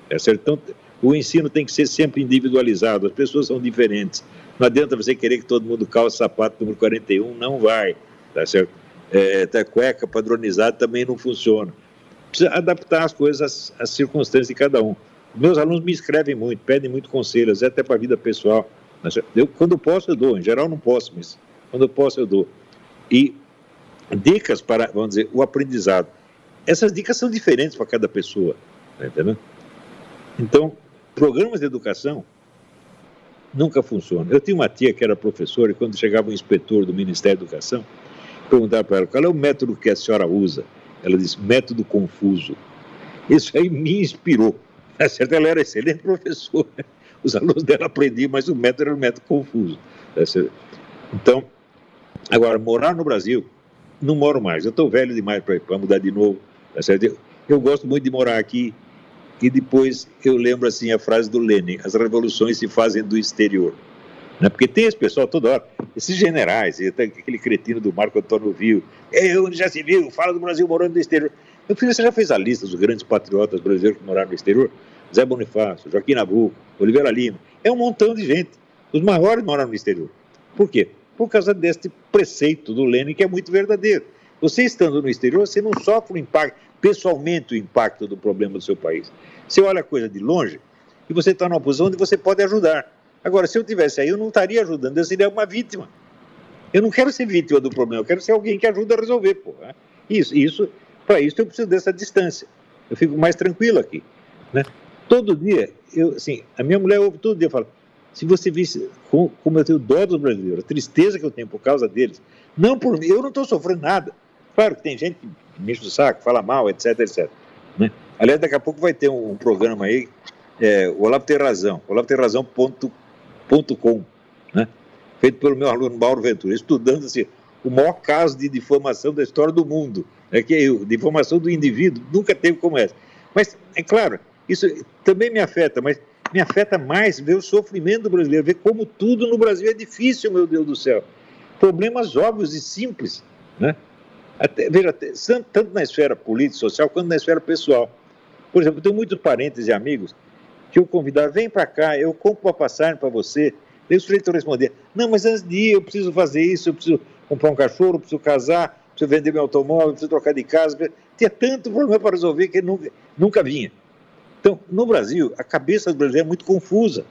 Tá certo? Então, o ensino tem que ser sempre individualizado, as pessoas são diferentes. Não adianta você querer que todo mundo calce sapato número 41, não vai, tá certo? Até cueca padronizada também não funciona. Precisa adaptar as coisas às circunstâncias de cada um. Meus alunos me escrevem muito, pedem muito conselho, até para a vida pessoal. Tá certo? Quando eu dou, em geral não posso, mas quando eu posso eu dou. E dicas para, vamos dizer, o aprendizado. Essas dicas são diferentes para cada pessoa, tá entendendo? Então, programas de educação nunca funcionam. Eu tinha uma tia que era professora e quando chegava o inspetor do Ministério da Educação, perguntava para ela, qual é o método que a senhora usa? Ela disse, método confuso. Isso aí me inspirou. Tá certo? Ela era excelente professora. Os alunos dela aprendiam, mas o método era um método confuso. Tá certo? Então, agora, morar no Brasil, não moro mais. Eu estou velho demais para mudar de novo. Tá certo? Eu gosto muito de morar aqui. E depois eu lembro assim a frase do Lenin, as revoluções se fazem do exterior. Né? Porque tem esse pessoal toda hora, esses generais, aquele cretino do Marco Antônio Viu, onde já se viu, fala do Brasil morando no exterior. Meu filho, você já fez a lista dos grandes patriotas brasileiros que moraram no exterior? Zé Bonifácio, Joaquim Nabuco, Oliveira Lima, é um montão de gente. Os maiores moraram no exterior. Por quê? Por causa deste preceito do Lenin que é muito verdadeiro. Você estando no exterior, você não sofre o impacto, pessoalmente o impacto do problema do seu país. Você olha a coisa de longe e você está numa posição onde você pode ajudar. Agora, se eu estivesse aí, eu não estaria ajudando, eu seria uma vítima. Eu não quero ser vítima do problema, eu quero ser alguém que ajuda a resolver. Porra. Para isso eu preciso dessa distância. Eu fico mais tranquilo aqui. Né? Todo dia, a minha mulher ouve todo dia e fala, se você visse como eu tenho dó dos brasileiros, a tristeza que eu tenho por causa deles, não por mim, eu não estou sofrendo nada. Claro que tem gente que me enche o saco, fala mal, etc, etc. Né? Aliás, daqui a pouco vai ter um programa aí, o Olavo tem razão, olavoteração.com, né? Feito pelo meu aluno Mauro Ventura, estudando assim, o maior caso de difamação da história do mundo, difamação do indivíduo, nunca teve como essa. Mas, é claro, isso também me afeta, mas me afeta mais ver o sofrimento do brasileiro, ver como tudo no Brasil é difícil, meu Deus do céu. Problemas óbvios e simples, né? Veja, tanto na esfera política, social, quanto na esfera pessoal. Por exemplo, eu tenho muitos parentes e amigos que eu convidar, vem para cá, eu compro uma passagem para você. Daí o sujeito responder, não, mas antes de ir eu preciso fazer isso, eu preciso comprar um cachorro, eu preciso casar, preciso vender meu automóvel, eu preciso trocar de casa. Tinha tanto problema para resolver que nunca vinha. Então, no Brasil, a cabeça do brasileiro é muito confusa.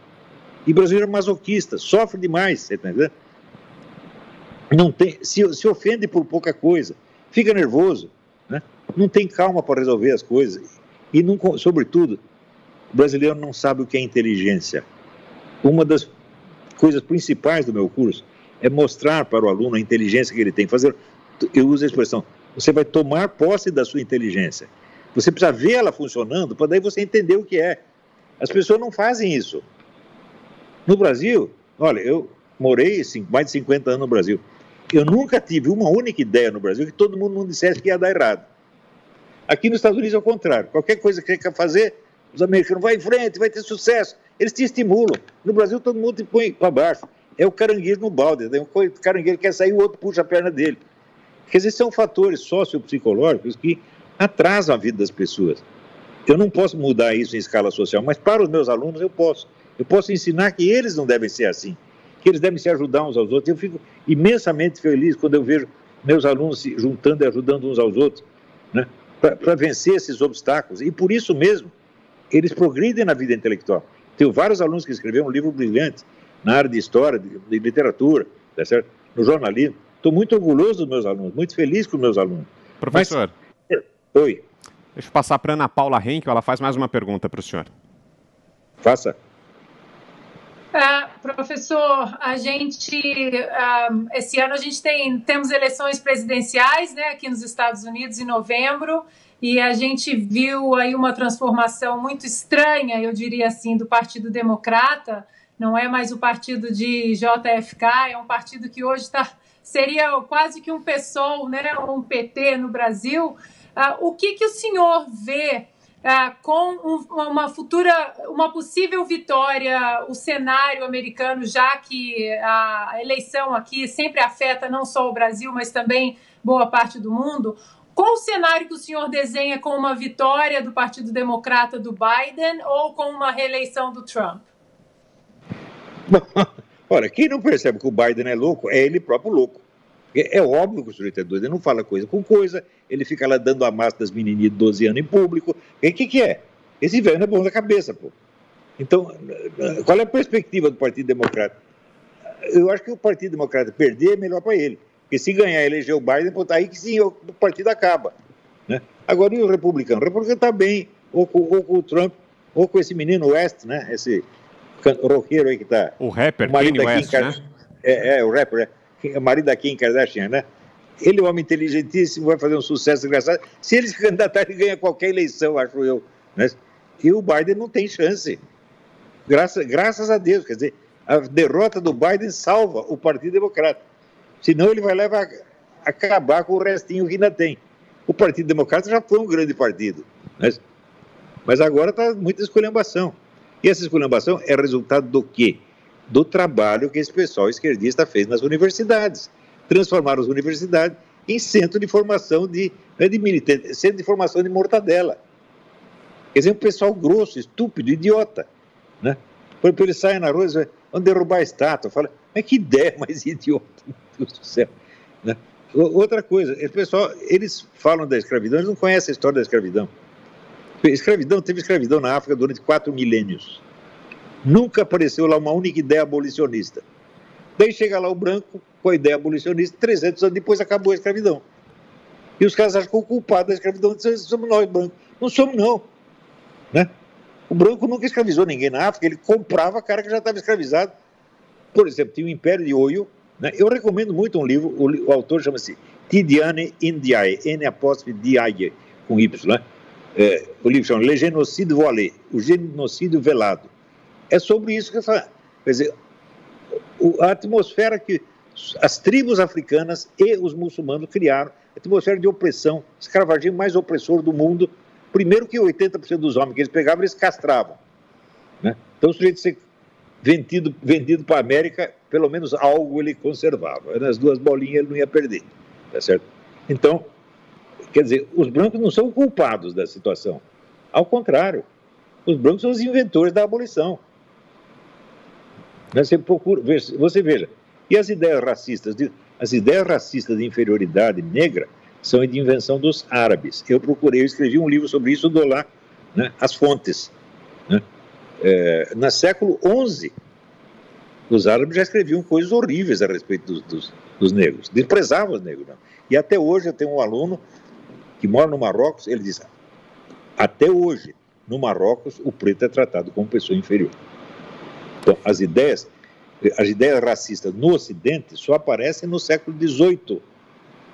E o brasileiro é masoquista, sofre demais, você está entendendo? Se ofende por pouca coisa, fica nervoso, né? Não tem calma para resolver as coisas. E, sobretudo, o brasileiro não sabe o que é inteligência. Uma das coisas principais do meu curso é mostrar para o aluno a inteligência que ele tem. Eu uso a expressão, você vai tomar posse da sua inteligência. Você precisa ver ela funcionando para daí você entender o que é. As pessoas não fazem isso. No Brasil, olha, eu morei mais de 50 anos no Brasil. Eu nunca tive uma única ideia no Brasil que todo mundo não dissesse que ia dar errado. Aqui nos Estados Unidos é o contrário. Qualquer coisa que você quer fazer, os americanos vão em frente, vai ter sucesso. Eles te estimulam. No Brasil todo mundo te põe para baixo. É o caranguejo no balde. O caranguejo quer sair, o outro puxa a perna dele. Quer dizer, são fatores sociopsicológicos que atrasam a vida das pessoas. Eu não posso mudar isso em escala social, mas para os meus alunos eu posso. Eu posso ensinar que eles não devem ser assim, que eles devem se ajudar uns aos outros. Eu fico imensamente feliz quando eu vejo meus alunos se juntando e ajudando uns aos outros, né, para vencer esses obstáculos. E por isso mesmo, eles progridem na vida intelectual. Tenho vários alunos que escreveram um livro brilhante na área de história, de literatura, tá certo? No jornalismo. Estou muito orgulhoso dos meus alunos, muito feliz com os meus alunos. Professor. Oi. Deixa eu passar para a Ana Paula Henkel, ela faz mais uma pergunta para o senhor. Faça. Professor, a gente, esse ano a gente temos eleições presidenciais, né, aqui nos Estados Unidos em novembro, e a gente viu aí uma transformação muito estranha, eu diria assim, do Partido Democrata. Não é mais o partido de JFK, é um partido que hoje seria quase que um PSOL, né, um PT no Brasil. O que o senhor vê com uma possível vitória, o cenário americano, já que a eleição aqui sempre afeta não só o Brasil, mas também boa parte do mundo? Qual o cenário que o senhor desenha com uma vitória do Partido Democrata do Biden ou com uma reeleição do Trump? Olha, quem não percebe que o Biden é louco, é ele próprio louco. É óbvio que o sujeito é doido, ele não fala coisa com coisa, ele fica lá dando a massa das menininhas de 12 anos em público. O que é? Esse velho não é bom da cabeça, pô. Então, qual é a perspectiva do Partido Democrata? Eu acho que o Partido Democrata perder é melhor para ele. Porque se ganhar e eleger o Biden, aí que sim, o partido acaba. Né? Agora, e o republicano? O republicano está bem, ou com o Trump, ou com esse menino West, né? Esse roqueiro aí que está... O rapper, Kanye West, né? O rapper, o marido da Kim Kardashian, né? Ele é um homem inteligentíssimo, vai fazer um sucesso engraçado. Se ele se candidatar, ele ganha qualquer eleição, acho eu. Né? E o Biden não tem chance. Graças a Deus. Quer dizer, a derrota do Biden salva o Partido Democrata. Senão ele vai levar a acabar com o restinho que ainda tem. O Partido Democrata já foi um grande partido. Né? Mas agora está muita esculhambação. E essa esculhambação é resultado do quê? Do trabalho que esse pessoal esquerdista fez nas universidades. Transformaram as universidades em centro de formação de militante, centro de formação de mortadela. Quer dizer, um pessoal grosso, estúpido, idiota. Né? Quando eles saem na rua, eles vão derrubar a estátua. Fala, mas que ideia mais idiota, meu Deus do céu. Né? Outra coisa, eles falam da escravidão, eles não conhecem a história da escravidão. Teve escravidão na África durante 4 milênios. Nunca apareceu lá uma única ideia abolicionista. Daí chega lá o branco com a ideia abolicionista, 300 anos depois acabou a escravidão. E os caras acham que o culpado da escravidão somos nós, brancos. Não somos, não. Né? O branco nunca escravizou ninguém na África, ele comprava cara que já estava escravizado. Por exemplo, tinha o Império de Oyo. Né? Eu recomendo muito um livro, o autor chama-se Tidjane Ndiaye, N''Ndiaye, com Y, né? O livro chama Le Génocide Voilé, o genocídio velado. É sobre isso que eu falo. Quer dizer, a atmosfera que as tribos africanas e os muçulmanos criaram, a atmosfera de opressão, escravagismo mais opressor do mundo. Primeiro que 80% dos homens que eles pegavam, eles castravam. Né? Então, o sujeito ser vendido para a América, pelo menos algo ele conservava. Nas 2 bolinhas ele não ia perder. Tá certo? Então, quer dizer, os brancos não são culpados da situação. Ao contrário, os brancos são os inventores da abolição. Você veja, e as ideias racistas? As ideias racistas de inferioridade negra são de invenção dos árabes. Eu escrevi um livro sobre isso, dou lá, né, as fontes. Né? No século XI, os árabes já escreviam coisas horríveis a respeito dos negros, desprezavam os negros. Não. E até hoje eu tenho um aluno que mora no Marrocos, ele diz, até hoje, no Marrocos, o preto é tratado como pessoa inferior. Então, as ideias racistas no Ocidente só aparecem no século XVIII,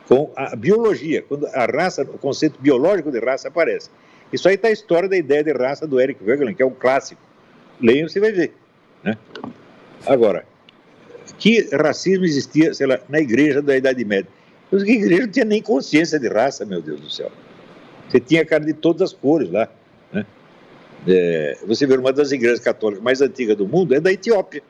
com a biologia, quando a raça, o conceito biológico de raça aparece. Isso aí está a história da ideia de raça do Eric Voegelin, que é um clássico. Leiam, você vai ver. Né? Agora, que racismo existia, sei lá, na igreja da Idade Média? A igreja não tinha nem consciência de raça, meu Deus do céu. Você tinha cara de todas as cores lá. Né? Você vê uma das igrejas católicas mais antigas do mundo, é da Etiópia.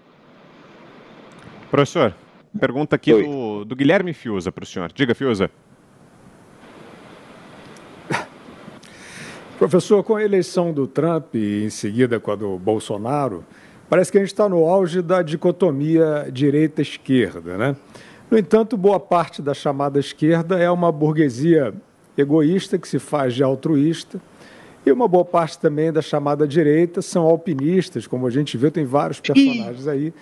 Professor, pergunta aqui do Guilherme Fiuza para o senhor. Diga, Fiuza. Professor, com a eleição do Trump e em seguida com a do Bolsonaro, parece que a gente está no auge da dicotomia direita-esquerda, né? No entanto, boa parte da chamada esquerda é uma burguesia egoísta que se faz de altruísta, e uma boa parte também da chamada direita são alpinistas, como a gente viu, tem vários personagens aí.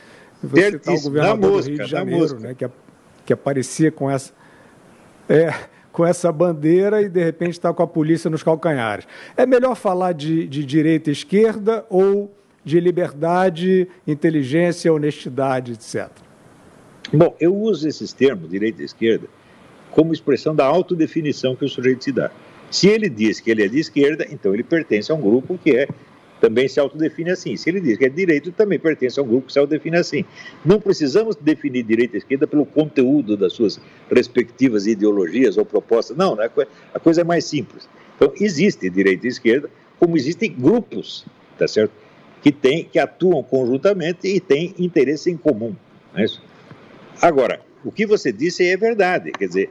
Vou citar o governador do Rio de Janeiro, né, que aparecia com essa bandeira e, de repente, está com a polícia nos calcanhares. É melhor falar de direita e esquerda ou de liberdade, inteligência, honestidade, etc.? Bom, eu uso esses termos, direita e esquerda, como expressão da autodefinição que o sujeito se dá. Se ele diz que ele é de esquerda, então ele pertence a um grupo que também se autodefine assim. Se ele diz que é de direita, também pertence a um grupo que se autodefine assim. Não precisamos definir direita e esquerda pelo conteúdo das suas respectivas ideologias ou propostas. Não, a coisa é mais simples. Então, existe direita e esquerda, como existem grupos, tá certo? Que atuam conjuntamente e têm interesse em comum. Não é isso? Agora, o que você disse é verdade. Quer dizer,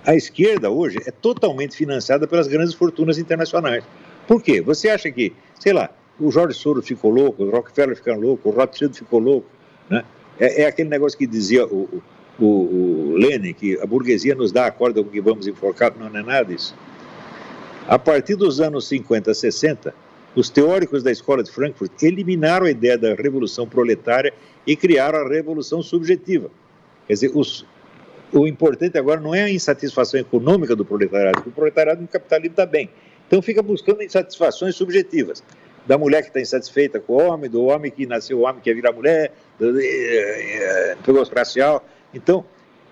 a esquerda hoje é totalmente financiada pelas grandes fortunas internacionais. Por quê? Você acha que, sei lá, o George Soros ficou louco, o Rockefeller ficou louco, o Rothschild ficou louco, né? É aquele negócio que dizia o Lenin, que a burguesia nos dá a corda com que vamos enforcar. Não é nada disso. A partir dos anos 50, 60, os teóricos da escola de Frankfurt eliminaram a ideia da revolução proletária e criaram a revolução subjetiva. Quer dizer, o importante agora não é a insatisfação econômica do proletariado, porque o proletariado no capitalismo está bem. Então fica buscando insatisfações subjetivas. Da mulher que está insatisfeita com o homem, do homem que nasceu homem, quer virar mulher, pegou racial. Então,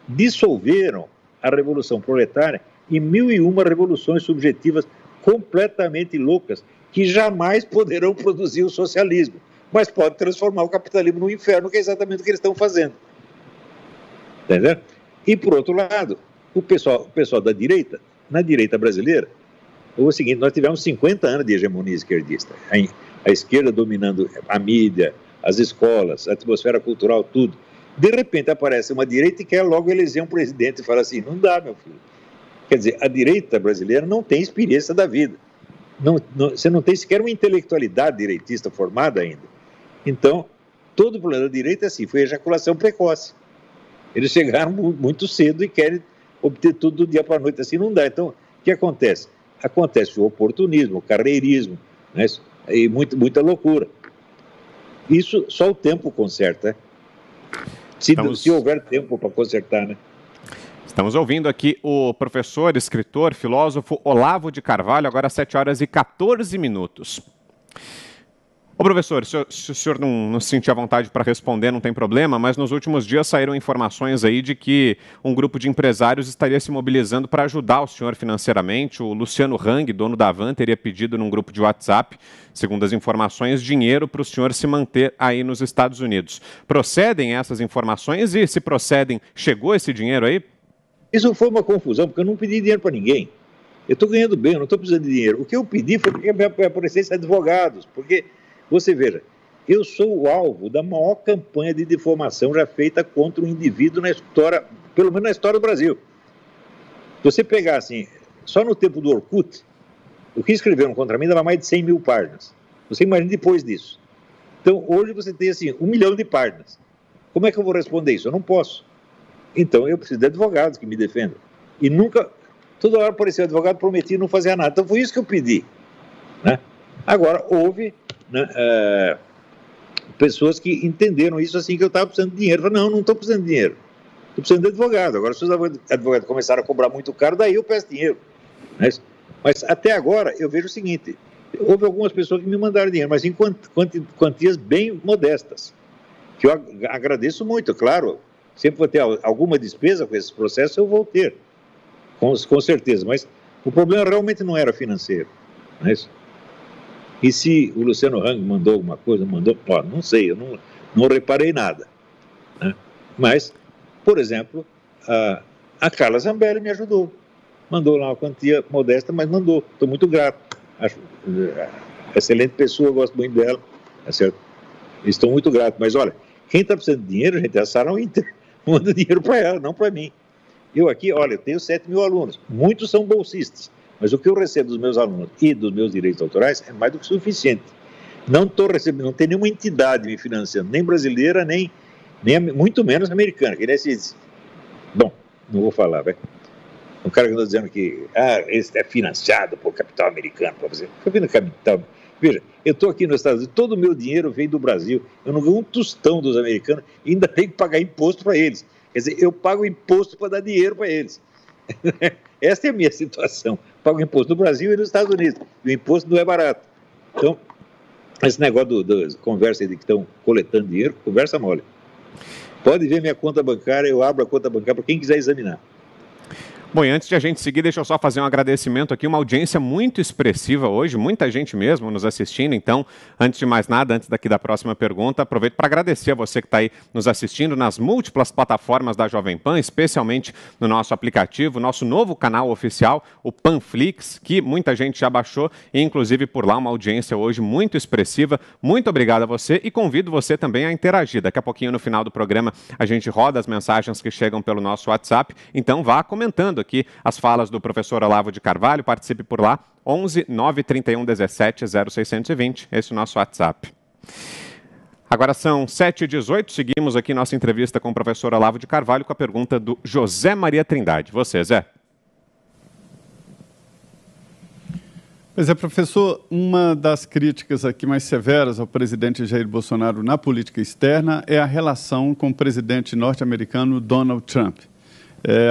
dissolveram a revolução proletária em 1001 revoluções subjetivas completamente loucas, que jamais poderão produzir o socialismo, mas pode transformar o capitalismo no inferno, que é exatamente o que eles estão fazendo. Entendeu? E, por outro lado, o pessoal da direita, na direita brasileira, é o seguinte: nós tivemos 50 anos de hegemonia esquerdista, a esquerda dominando a mídia, as escolas, a atmosfera cultural, tudo. De repente aparece uma direita e quer logo eleger um presidente e fala assim: não dá, meu filho. Quer dizer, a direita brasileira não tem experiência da vida. Você não tem sequer uma intelectualidade direitista formada ainda. Então, todo o problema da direita é assim, foi ejaculação precoce. Eles chegaram muito cedo e querem obter tudo do dia para a noite, assim não dá. Então, o que acontece? Acontece o oportunismo, o carreirismo, né? E muita loucura. Isso só o tempo conserta, né? Se houver tempo para consertar, né? Estamos ouvindo aqui o professor, escritor, filósofo Olavo de Carvalho, agora às 7h14. Ô professor, se o senhor não se sentir à vontade para responder, não tem problema, mas nos últimos dias saíram informações aí de que um grupo de empresários estaria se mobilizando para ajudar o senhor financeiramente. O Luciano Hang, dono da Van, teria pedido num grupo de WhatsApp, segundo as informações, dinheiro para o senhor se manter aí nos Estados Unidos. Procedem essas informações e, se procedem, chegou esse dinheiro aí? Isso foi uma confusão, porque eu não pedi dinheiro para ninguém. Eu estou ganhando bem, eu não estou precisando de dinheiro. O que eu pedi foi que me aparecessem advogados, porque, você veja, eu sou o alvo da maior campanha de difamação já feita contra um indivíduo na história, pelo menos na história do Brasil. Se você pegar assim, só no tempo do Orkut, o que escreveram contra mim dava mais de 100 mil páginas. Você imagina depois disso. Então, hoje você tem assim, 1 milhão de páginas. Como é que eu vou responder isso? Eu não posso. Então, eu preciso de advogados que me defendam. E nunca, toda hora apareceu advogado, prometia não fazer nada. Então, foi isso que eu pedi, né? Agora, houve, né, pessoas que entenderam isso assim, que eu estava precisando de dinheiro. Eu falei, não estou precisando de dinheiro. Estou precisando de advogado. Agora, se os advogados começaram a cobrar muito caro, daí eu peço dinheiro. Né? Mas, até agora, eu vejo o seguinte: houve algumas pessoas que me mandaram dinheiro, mas em quantias bem modestas, que eu agradeço muito, claro. Sempre vou ter alguma despesa com esses processos, eu vou ter, com certeza. Mas o problema realmente não era financeiro. Não é isso? E se o Luciano Hang mandou alguma coisa, mandou, não sei, eu não reparei nada. Né? Mas, por exemplo, a Carla Zambelli me ajudou. Mandou lá uma quantia modesta, mas mandou. Estou muito grato. Acho excelente pessoa, gosto muito dela. Tá certo? Estou muito grato. Mas olha, quem está precisando de dinheiro, gente, é a Sarah Winter. Manda dinheiro para ela, não para mim. Eu aqui, olha, eu tenho 7 mil alunos. Muitos são bolsistas. Mas o que eu recebo dos meus alunos e dos meus direitos autorais é mais do que suficiente. Não estou recebendo, não tem nenhuma entidade me financiando, nem brasileira, nem muito menos americana. Que nesse... Bom, não vou falar, velho. Um cara que está dizendo que esse é financiado por capital americano. Capital. Veja, eu estou aqui nos Estados Unidos, todo o meu dinheiro vem do Brasil. Eu não ganho um tostão dos americanos e ainda tenho que pagar imposto para eles. Quer dizer, eu pago imposto para dar dinheiro para eles. Essa é a minha situação. Pago imposto no Brasil e nos Estados Unidos. E o imposto não é barato. Então, esse negócio da conversa de que estão coletando dinheiro, conversa mole. Pode ver minha conta bancária, eu abro a conta bancária para quem quiser examinar. Bom, e antes de a gente seguir, deixa eu só fazer um agradecimento aqui, uma audiência muito expressiva hoje, muita gente mesmo nos assistindo, então, antes de mais nada, antes daqui da próxima pergunta, aproveito para agradecer a você que está aí nos assistindo nas múltiplas plataformas da Jovem Pan, especialmente no nosso aplicativo, nosso novo canal oficial, o Panflix, que muita gente já baixou, e inclusive por lá uma audiência hoje muito expressiva. Muito obrigado a você e convido você também a interagir. Daqui a pouquinho, no final do programa, a gente roda as mensagens que chegam pelo nosso WhatsApp, então vá comentando aqui as falas do professor Olavo de Carvalho, participe por lá, 11 931 17 0620, esse é o nosso WhatsApp. Agora são 7h18, seguimos aqui nossa entrevista com o professor Olavo de Carvalho com a pergunta do José Maria Trindade. Você, Zé. Pois é, professor, uma das críticas aqui mais severas ao presidente Jair Bolsonaro na política externa é a relação com o presidente norte-americano Donald Trump.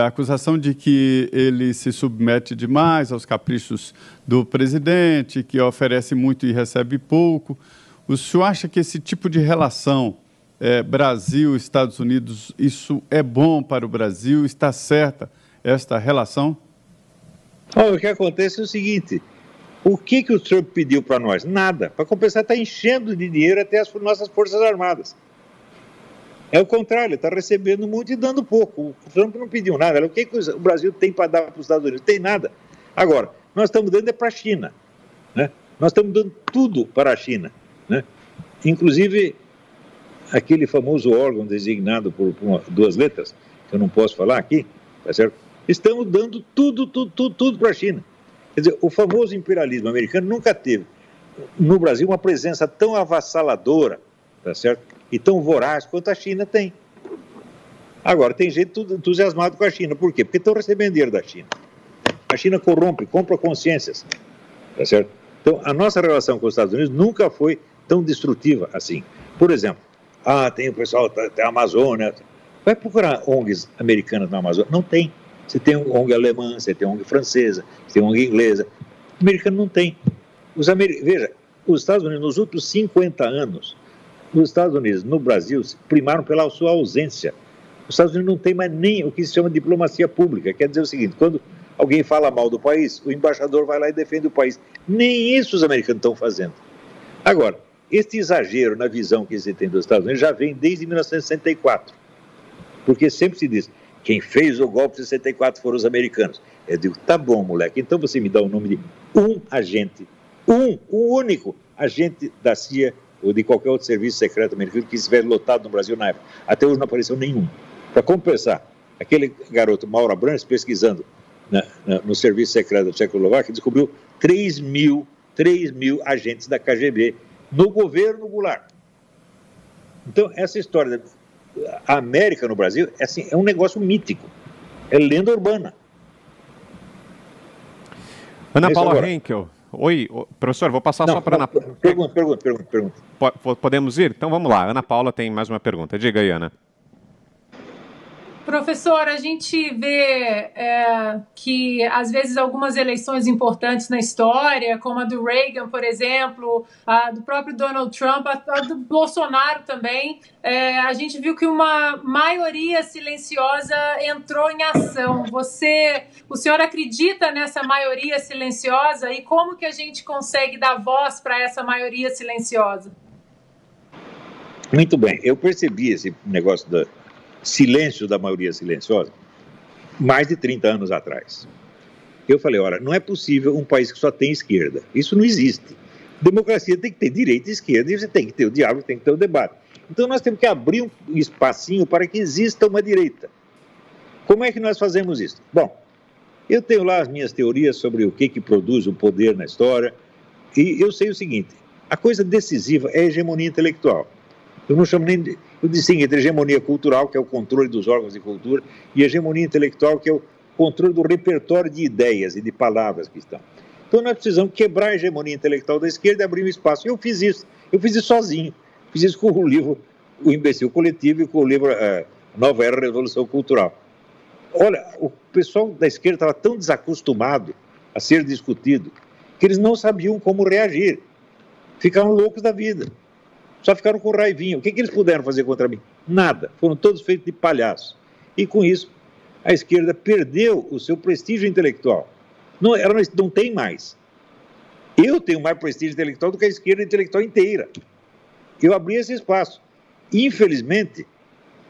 A acusação de que ele se submete demais aos caprichos do presidente, que oferece muito e recebe pouco. O senhor acha que esse tipo de relação Brasil, Estados Unidos, isso é bom para o Brasil? Está certa esta relação? O que acontece é o seguinte, o que o Trump pediu para nós? Nada. Para compensar, está enchendo de dinheiro até as nossas Forças Armadas. É o contrário, está recebendo muito e dando pouco. O Trump não pediu nada. O que o Brasil tem para dar para os Estados Unidos? Tem nada. Agora, nós estamos dando para a China. Né? Nós estamos dando tudo para a China. Né? Inclusive, aquele famoso órgão designado por 2 letras, que eu não posso falar aqui, tá certo? Estamos dando tudo para a China. Quer dizer, o famoso imperialismo americano nunca teve no Brasil uma presença tão avassaladora, tá certo? E tão voraz quanto a China tem. Agora, tem gente entusiasmado com a China. Por quê? Porque estão recebendo dinheiro da China. A China corrompe, compra consciências. Tá certo? Então, a nossa relação com os Estados Unidos nunca foi tão destrutiva assim. Por exemplo, tem o pessoal da Amazônia. Vai procurar ONGs americanas na Amazônia. Não tem. Você tem ONG alemã, você tem ONG francesa, você tem ONG inglesa. O americano não tem. Veja, os Estados Unidos, nos últimos 50 anos, os Estados Unidos, no Brasil, primaram pela sua ausência. Os Estados Unidos não tem mais nem o que se chama de diplomacia pública. Quer dizer o seguinte, quando alguém fala mal do país, o embaixador vai lá e defende o país. Nem isso os americanos estão fazendo. Agora, este exagero na visão que se tem dos Estados Unidos já vem desde 1964. Porque sempre se diz, quem fez o golpe de 64 foram os americanos. Eu digo, tá bom, moleque, então você me dá o nome de um agente, um único agente da CIA ou de qualquer outro serviço secreto americano que estivesse lotado no Brasil na época. Até hoje não apareceu nenhum. Para compensar, aquele garoto Mauro Abrantes, pesquisando no serviço secreto da Tchecoslováquia, descobriu 3 mil agentes da KGB no governo Goulart. Então, essa história da América no Brasil é um negócio mítico. É lenda urbana. Ana Paula Henkel. Oi, professor, vou passar só para Ana Paula. Pergunta. Podemos ir? Então vamos lá. Ana Paula tem mais uma pergunta. Diga aí, Ana. Professor, a gente vê que, às vezes, algumas eleições importantes na história, como a do Reagan, por exemplo, a do próprio Donald Trump, a do Bolsonaro também, a gente viu que uma maioria silenciosa entrou em ação. O senhor acredita nessa maioria silenciosa e como que a gente consegue dar voz para essa maioria silenciosa? Muito bem, eu percebi esse negócio do silêncio da maioria silenciosa mais de 30 anos atrás. Eu falei, olha, não é possível um país que só tem esquerda. Isso não existe. Democracia tem que ter direita e esquerda, e você tem que ter o diálogo, tem que ter o debate. Então nós temos que abrir um espacinho para que exista uma direita. Como é que nós fazemos isso? Bom, eu tenho lá as minhas teorias sobre o que produz o poder na história, e eu sei o seguinte, a coisa decisiva é a hegemonia intelectual. Eu não chamo nem de... Eu distingo entre hegemonia cultural, que é o controle dos órgãos de cultura, e hegemonia intelectual, que é o controle do repertório de ideias e de palavras que estão. Então nós precisamos quebrar a hegemonia intelectual da esquerda e abrir um espaço. Eu fiz isso sozinho. Fiz isso com o livro O Imbecil Coletivo e com o livro Nova Era Revolução Cultural. Olha, o pessoal da esquerda estava tão desacostumado a ser discutido que eles não sabiam como reagir. Ficaram loucos da vida. Só ficaram com raivinha. O que eles puderam fazer contra mim? Nada. Foram todos feitos de palhaço. E com isso, a esquerda perdeu o seu prestígio intelectual. Não, ela não tem mais. Eu tenho mais prestígio intelectual do que a esquerda intelectual inteira. Eu abri esse espaço. Infelizmente,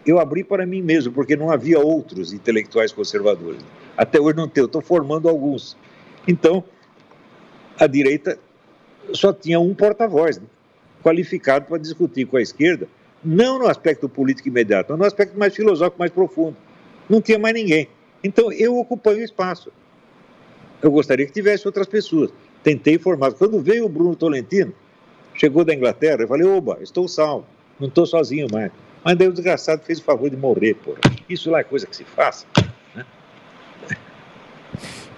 eu abri para mim mesmo, porque não havia outros intelectuais conservadores. Até hoje não tem. Eu estou formando alguns. Então, a direita só tinha um porta-voz, né? Qualificado para discutir com a esquerda, não no aspecto político imediato, mas no aspecto mais filosófico, mais profundo. Não tinha mais ninguém. Então, eu ocupei o espaço. Eu gostaria que tivesse outras pessoas. Tentei formar. Quando veio o Bruno Tolentino, chegou da Inglaterra, eu falei, oba, estou salvo, não estou sozinho mais. Mas daí o desgraçado fez o favor de morrer, porra. Isso lá é coisa que se faça, né?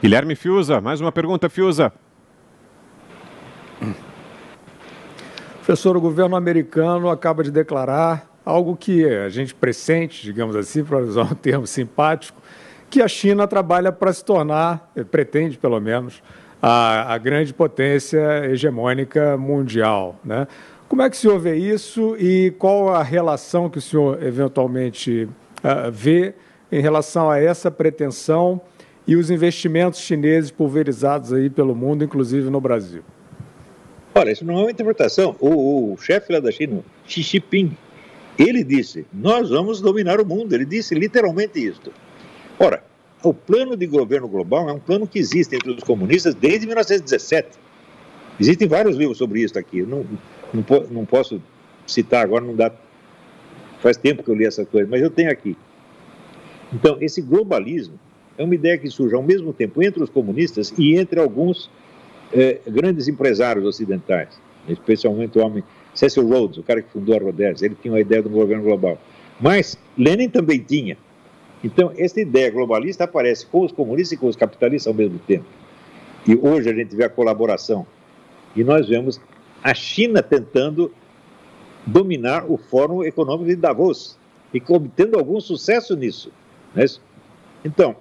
Guilherme Fiuza, mais uma pergunta, Fiuza. Professor, o governo americano acaba de declarar algo que a gente pressente, digamos assim, para usar um termo simpático, que a China trabalha para se tornar, pretende pelo menos, a grande potência hegemônica mundial, né? Como é que o senhor vê isso e qual a relação que o senhor eventualmente vê em relação a essa pretensão e os investimentos chineses pulverizados aí pelo mundo, inclusive no Brasil? Olha, isso não é uma interpretação. O chefe lá da China, Xi Jinping, ele disse, nós vamos dominar o mundo. Ele disse literalmente isso. Ora, o plano de governo global é um plano que existe entre os comunistas desde 1917. Existem vários livros sobre isso aqui. Eu não posso citar agora, não dá. Faz tempo que eu li essa coisa, mas eu tenho aqui. Então, esse globalismo é uma ideia que surge ao mesmo tempo entre os comunistas e entre alguns grandes empresários ocidentais, especialmente o homem Cecil Rhodes, o cara que fundou a Rhodes. Ele tinha uma ideia do governo global. Mas Lenin também tinha. Então, essa ideia globalista aparece com os comunistas e com os capitalistas ao mesmo tempo. E hoje a gente vê a colaboração. E nós vemos a China tentando dominar o Fórum Econômico de Davos e obtendo algum sucesso nisso. Né? Então,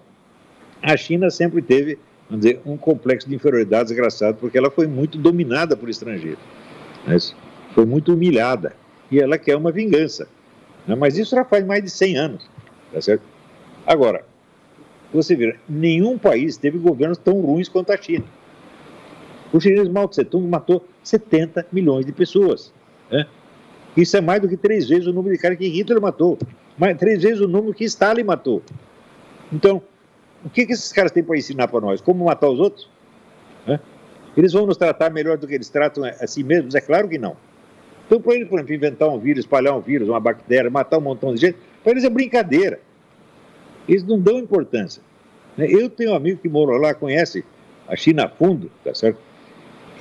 a China sempre teve, vamos dizer, um complexo de inferioridade desgraçado, porque ela foi muito dominada por estrangeiros. Né? Foi muito humilhada. E ela quer uma vingança. Né? Mas isso já faz mais de 100 anos. Tá certo? Agora, você vê, nenhum país teve governos tão ruins quanto a China. O chinês Mao Tse-tung matou 70 milhões de pessoas. Né? Isso é mais do que 3 vezes o número de caras que Hitler matou. 3 vezes o número que Stalin matou. Então, o que esses caras têm para ensinar para nós? Como matar os outros? Né? Eles vão nos tratar melhor do que eles tratam a si mesmos? É claro que não. Então, para eles, por exemplo, inventar um vírus, espalhar um vírus, uma bactéria, matar um montão de gente, para eles é brincadeira. Eles não dão importância. Eu tenho um amigo que morou lá, conhece a China a fundo, tá certo?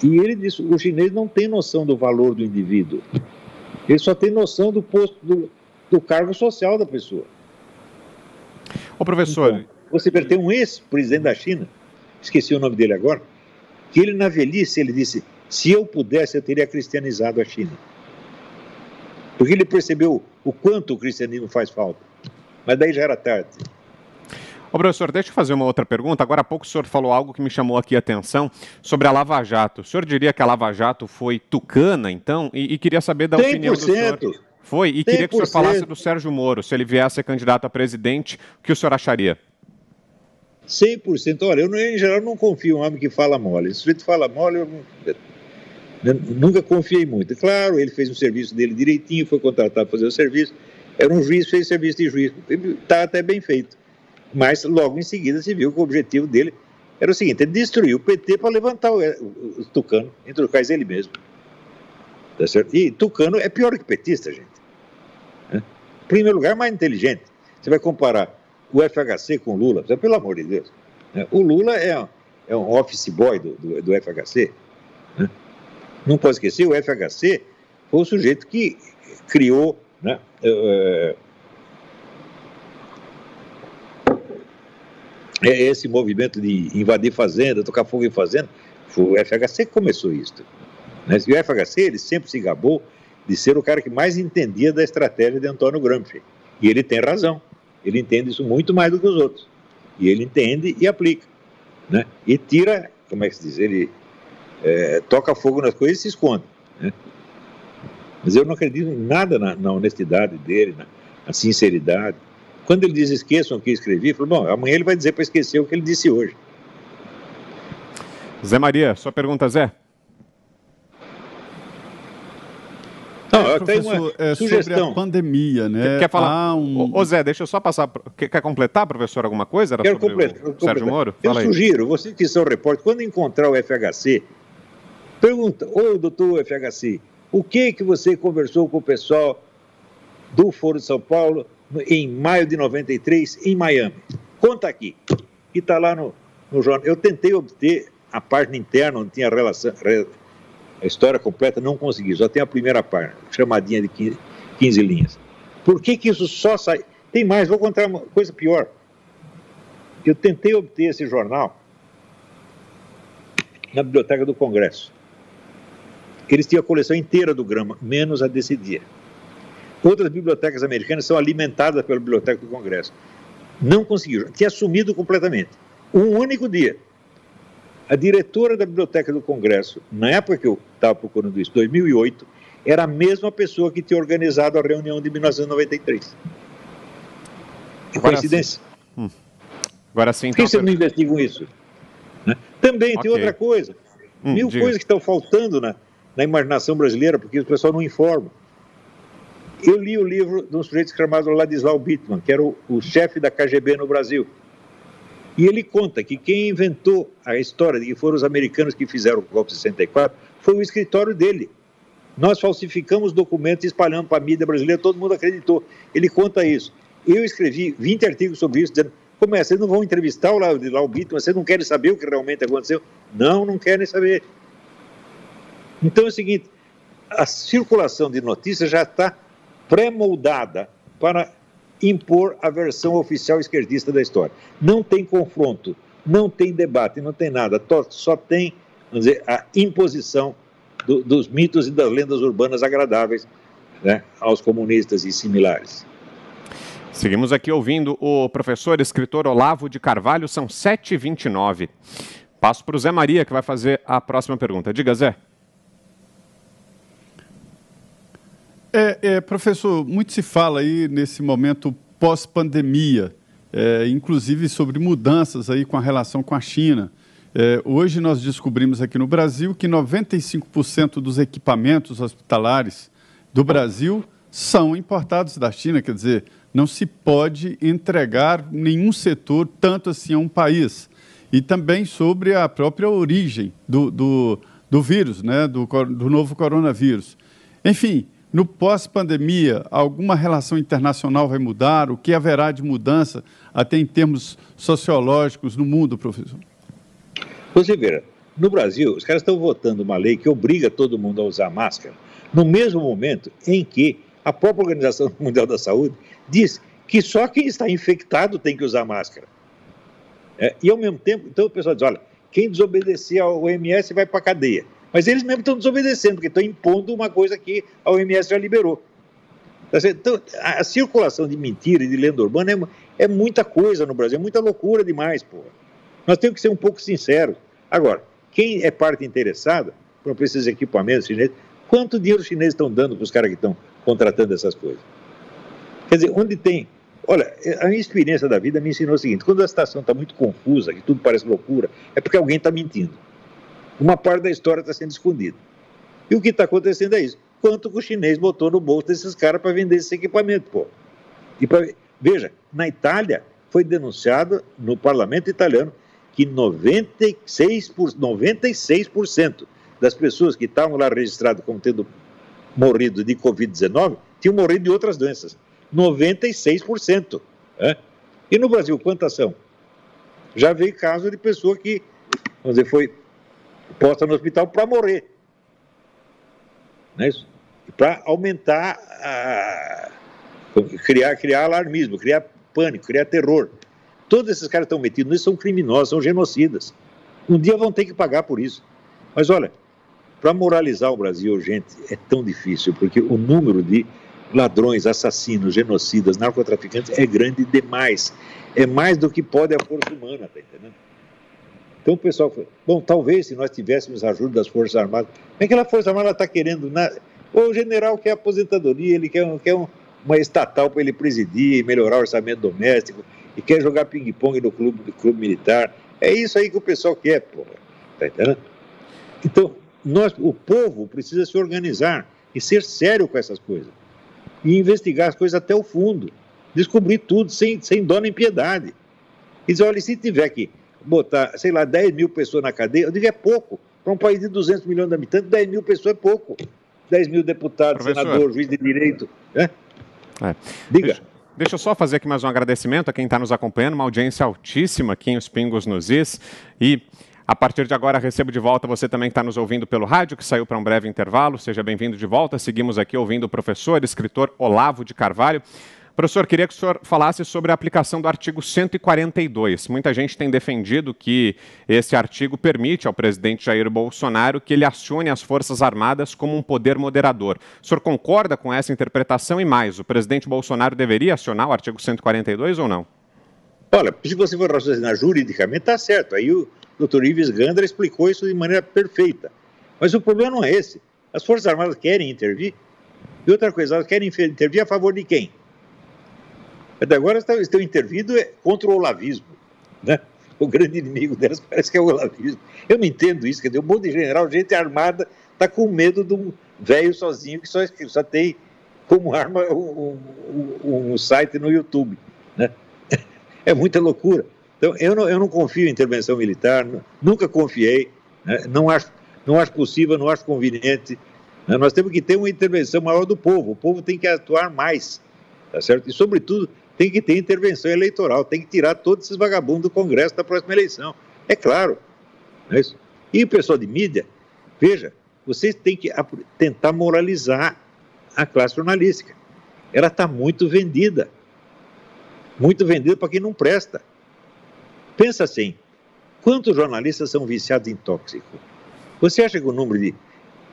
E ele disse, o chinês não tem noção do valor do indivíduo. Ele só tem noção do posto, do cargo social da pessoa. Ô, professor... Então, você tem um ex-presidente da China, esqueci o nome dele agora, que ele na velhice, ele disse, se eu pudesse, eu teria cristianizado a China. Porque ele percebeu o quanto o cristianismo faz falta. mas daí já era tarde. Ô, professor, deixa eu fazer uma outra pergunta. Agora há pouco o senhor falou algo que me chamou aqui a atenção sobre a Lava Jato. O senhor diria que a Lava Jato foi tucana, então? E queria saber da 100%. opinião do senhor. Foi? E queria que o senhor falasse do Sérgio Moro. Se ele viesse a ser candidato a presidente, o que o senhor acharia? 100%. Olha, eu, em geral, não confio em um homem que fala mole. Se o sujeito fala mole, eu nunca confiei muito. Claro, ele fez o serviço dele direitinho, foi contratado para fazer o serviço. Era um juiz, fez serviço de juiz. Está até bem feito. Mas logo em seguida se viu que o objetivo dele era o seguinte: ele destruiu o PT para levantar o Tucano, entre os quais ele mesmo. Tá certo? E Tucano é pior que petista, gente. Em primeiro lugar, mais inteligente. Você vai comparar o FHC com o Lula, pelo amor de Deus. O Lula é um office boy do FHC. Não pode esquecer, o FHC foi o sujeito que criou, né, esse movimento de invadir fazenda, tocar fogo em fazenda. Foi o FHC que começou isso. E o FHC, ele sempre se gabou de ser o cara que mais entendia da estratégia de Antônio Gramsci. E ele tem razão. Ele entende isso muito mais do que os outros. E ele entende e aplica. Né? E tira, como é que se diz? Ele toca fogo nas coisas e se esconde. Né? Mas eu não acredito em nada na honestidade dele, na sinceridade. Quando ele diz esqueçam o que escrevi, eu falo, bom, amanhã ele vai dizer para esquecer o que ele disse hoje. Zé Maria, sua pergunta, Zé? Não, professor, sobre a pandemia, né? Quer falar? Ô Zé, deixa eu só passar. Quer completar, professor, alguma coisa? Era Quero sobre completar. Sérgio Moro? Eu sugiro, vocês que são repórteres, quando encontrar o FHC, pergunta, ô doutor FHC, o que você conversou com o pessoal do Foro de São Paulo em maio de 93, em Miami? Conta aqui. E está lá no jornal. Eu tentei obter a página interna, onde tinha a história completa, não consegui. Só tem a primeira página, chamadinha de 15 linhas. Por que isso só sai? Tem mais, vou contar uma coisa pior. Eu tentei obter esse jornal na Biblioteca do Congresso. Eles tinham a coleção inteira do Grama, menos a desse dia. Outras bibliotecas americanas são alimentadas pela Biblioteca do Congresso. Não conseguiram, tinha sumido completamente. Um único dia. A diretora da Biblioteca do Congresso, na época que eu estava procurando isso, 2008, era a mesma pessoa que tinha organizado a reunião de 1993. Que coincidência. Agora sim. Por que vocês não investigam isso? Também tem outra coisa. Mil coisas que estão faltando na imaginação brasileira, porque o pessoal não informa. Eu li o livro de um sujeito chamado Ladislau Bittmann, que era o chefe da KGB no Brasil. E ele conta que quem inventou a história de que foram os americanos que fizeram o golpe de 64 foi o escritório dele. Nós falsificamos documentos e espalhamos para a mídia brasileira, todo mundo acreditou. Ele conta isso. Eu escrevi 20 artigos sobre isso, dizendo, como é, vocês não vão entrevistar o Ladislau Bittmann, vocês não querem saber o que realmente aconteceu? Não querem saber. Então é o seguinte, a circulação de notícias já está pré-moldada para impor a versão oficial esquerdista da história. Não tem confronto, não tem debate, não tem nada, só tem, vamos dizer, a imposição dos mitos e das lendas urbanas agradáveis, né, aos comunistas e similares. Seguimos aqui ouvindo o professor e escritor Olavo de Carvalho, são 7h29. Passo para o Zé Maria, que vai fazer a próxima pergunta. Diga, Zé. Professor, muito se fala aí nesse momento pós-pandemia, inclusive sobre mudanças aí com a relação com a China. Hoje nós descobrimos aqui no Brasil que 95% dos equipamentos hospitalares do Brasil são importados da China, quer dizer, não se pode entregar nenhum setor tanto assim a um país. E também sobre a própria origem do vírus, né, do novo coronavírus. Enfim, no pós-pandemia, alguma relação internacional vai mudar? O que haverá de mudança, até em termos sociológicos, no mundo, professor? Você vê, no Brasil, os caras estão votando uma lei que obriga todo mundo a usar máscara, no mesmo momento em que a própria Organização Mundial da Saúde diz que só quem está infectado tem que usar máscara. E, ao mesmo tempo, então o pessoal diz, olha, quem desobedecer ao OMS vai para a cadeia. Mas eles mesmos estão desobedecendo, porque estão impondo uma coisa que a OMS já liberou. Então, a circulação de mentira e de lenda urbana é muita coisa no Brasil, é muita loucura demais, porra. Nós temos que ser um pouco sinceros. Agora, quem é parte interessada, para esses equipamentos chineses, quanto dinheiro os chineses estão dando para os caras que estão contratando essas coisas? Quer dizer, onde tem... Olha, a minha experiência da vida me ensinou o seguinte: quando a situação está muito confusa, que tudo parece loucura, é porque alguém está mentindo. Uma parte da história está sendo escondida. E o que está acontecendo é isso. Quanto que o chinês botou no bolso desses caras para vender esse equipamento, pô? Veja, na Itália foi denunciado no parlamento italiano que 96% das pessoas que estavam lá registradas como tendo morrido de Covid-19 tinham morrido de outras doenças. 96%. E no Brasil, quantas são? Já veio caso de pessoa que, vamos dizer, foi posta no hospital para morrer. Não é isso? Para aumentar, criar alarmismo, criar pânico, criar terror. Todos esses caras que estão metidos nisso são criminosos, são genocidas. Um dia vão ter que pagar por isso. Mas olha, para moralizar o Brasil, gente, é tão difícil, porque o número de ladrões, assassinos, genocidas, narcotraficantes é grande demais. É mais do que pode a força humana, tá entendendo? Então o pessoal falou, bom, talvez se nós tivéssemos a ajuda das Forças Armadas, como é que a Força Armada está querendo? O general quer aposentadoria, ele quer uma estatal para ele presidir e melhorar o orçamento doméstico, e quer jogar ping-pong no clube militar. É isso aí que o pessoal quer, porra. Tá entendendo? Então, o povo precisa se organizar e ser sério com essas coisas. E investigar as coisas até o fundo. Descobrir tudo, sem dó nem piedade. E dizer, olha, se tiver que botar, sei lá, 10 mil pessoas na cadeia, eu digo, é pouco. Para um país de 200 milhões de habitantes, 10 mil pessoas é pouco. 10 mil deputados, senador, juiz de direito. Diga. Deixa eu só fazer aqui mais um agradecimento a quem está nos acompanhando, uma audiência altíssima aqui em Os Pingos nos Is. E a partir de agora recebo de volta você também que está nos ouvindo pelo rádio, que saiu para um breve intervalo. Seja bem-vindo de volta. Seguimos aqui ouvindo o professor, escritor Olavo de Carvalho. Professor, queria que o senhor falasse sobre a aplicação do artigo 142. Muita gente tem defendido que esse artigo permite ao presidente Jair Bolsonaro que ele acione as Forças Armadas como um poder moderador. O senhor concorda com essa interpretação e mais? O presidente Bolsonaro deveria acionar o artigo 142 ou não? Olha, se você for raciocinar juridicamente, está certo. Aí o Dr. Ives Gandra explicou isso de maneira perfeita. Mas o problema não é esse. As Forças Armadas querem intervir. E outra coisa, elas querem intervir a favor de quem? Até agora estão intervindo contra o olavismo, né? O grande inimigo delas parece que é o olavismo. Eu não entendo isso, quer dizer, um monte de general, gente armada, está com medo de um velho sozinho que só tem como arma um site no YouTube, né? É muita loucura. Então, eu não confio em intervenção militar, nunca confiei, né? Não acho possível, não acho conveniente, né? Nós temos que ter uma intervenção maior do povo, o povo tem que atuar mais, tá certo? E, sobretudo, tem que ter intervenção eleitoral, tem que tirar todos esses vagabundos do Congresso da próxima eleição. É claro. Não é isso? E o pessoal de mídia, veja, vocês têm que tentar moralizar a classe jornalística. Ela está muito vendida para quem não presta. Pensa assim, quantos jornalistas são viciados em tóxico? Você acha que o número de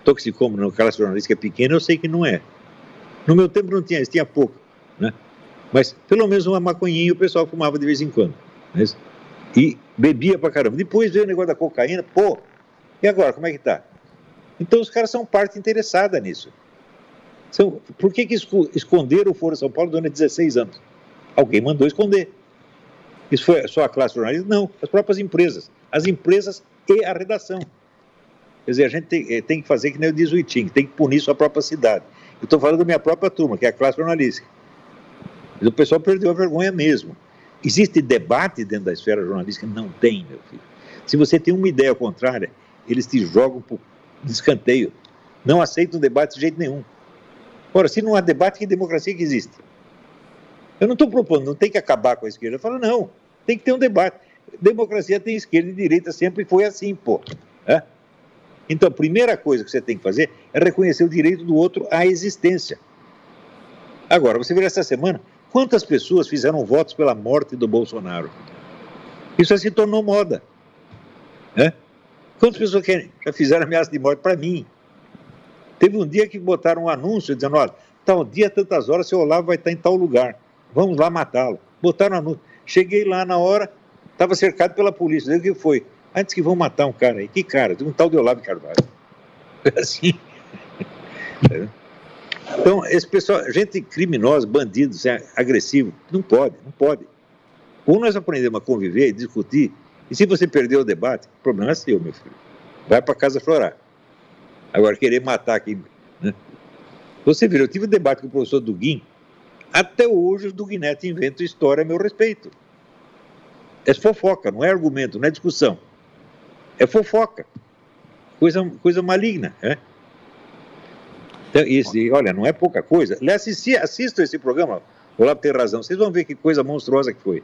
toxicômanos na classe jornalística é pequeno? Eu sei que não é. No meu tempo não tinha, tinha pouco, né? Mas pelo menos uma maconhinha o pessoal fumava de vez em quando, né? E bebia pra caramba. Depois veio o negócio da cocaína, pô, e agora, como é que tá? Então os caras são parte interessada nisso. Por que esconderam o Foro São Paulo durante 16 anos? Alguém mandou esconder. Isso foi só a classe jornalista? Não, as próprias empresas. As empresas e a redação. Quer dizer, a gente tem que fazer que nem o diz o Iting, tem que punir sua própria cidade. Eu estou falando da minha própria turma, que é a classe jornalística. Mas o pessoal perdeu a vergonha mesmo. Existe debate dentro da esfera jornalística? Não tem, meu filho. Se você tem uma ideia contrária, eles te jogam por escanteio. Não aceitam debate de jeito nenhum. Ora, se não há debate, que democracia que existe? Eu não estou propondo, não tem que acabar com a esquerda. Eu falo, não, tem que ter um debate. Democracia tem esquerda e direita, sempre foi assim, pô. É? Então, a primeira coisa que você tem que fazer é reconhecer o direito do outro à existência. Agora, você vê essa semana, quantas pessoas fizeram votos pela morte do Bolsonaro? Isso já se tornou moda. Né? Quantas pessoas já fizeram ameaça de morte para mim? Teve um dia que botaram um anúncio dizendo, olha, tal dia, tantas horas, seu Olavo vai estar em tal lugar. Vamos lá matá-lo. Botaram anúncio. Cheguei lá na hora, estava cercado pela polícia. O que foi? Antes que vão matar um cara aí. Que cara? Um tal de Olavo de Carvalho. Assim. Então, esse pessoal, gente criminosa, bandidos, agressivo, não pode. Ou nós aprendemos a conviver e discutir, e se você perder o debate, o problema é seu, meu filho. Vai para casa chorar. Agora, querer matar aqui, né? Você viu, eu tive um debate com o professor Dugin, até hoje o Duguinete inventa história a meu respeito. É fofoca, não é argumento, não é discussão. É fofoca. Coisa maligna, né? Então, olha, não é pouca coisa. Assistam esse programa, o Olavo tem razão, vocês vão ver que coisa monstruosa que foi.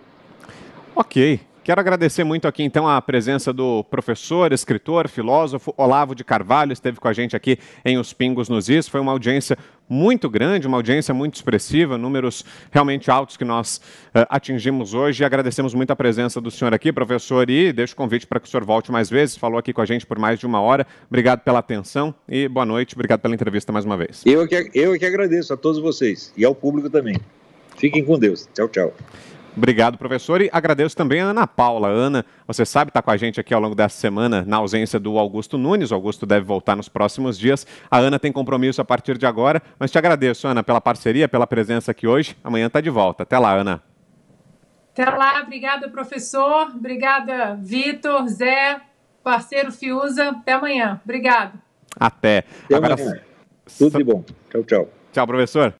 Ok. Quero agradecer muito aqui, então, a presença do professor, escritor, filósofo Olavo de Carvalho, esteve com a gente aqui em Os Pingos nos Is. Foi uma audiência muito grande, uma audiência muito expressiva, números realmente altos que nós atingimos hoje. Agradecemos muito a presença do senhor aqui, professor, e deixo o convite para que o senhor volte mais vezes. Falou aqui com a gente por mais de 1 hora. Obrigado pela atenção e boa noite. Obrigado pela entrevista mais uma vez. Eu que agradeço a todos vocês e ao público também. Fiquem com Deus. Tchau, tchau. Obrigado, professor, e agradeço também a Ana Paula. Ana, você sabe, está com a gente aqui ao longo dessa semana, na ausência do Augusto Nunes. O Augusto deve voltar nos próximos dias. A Ana tem compromisso a partir de agora, mas te agradeço, Ana, pela parceria, pela presença aqui hoje. Amanhã está de volta. Até lá, Ana. Até lá, obrigada, professor. Obrigada, Vitor, Zé, parceiro Fiuza. Até amanhã. Obrigado. Até. Até amanhã. Tudo de bom. Tchau, tchau. Tchau, professor.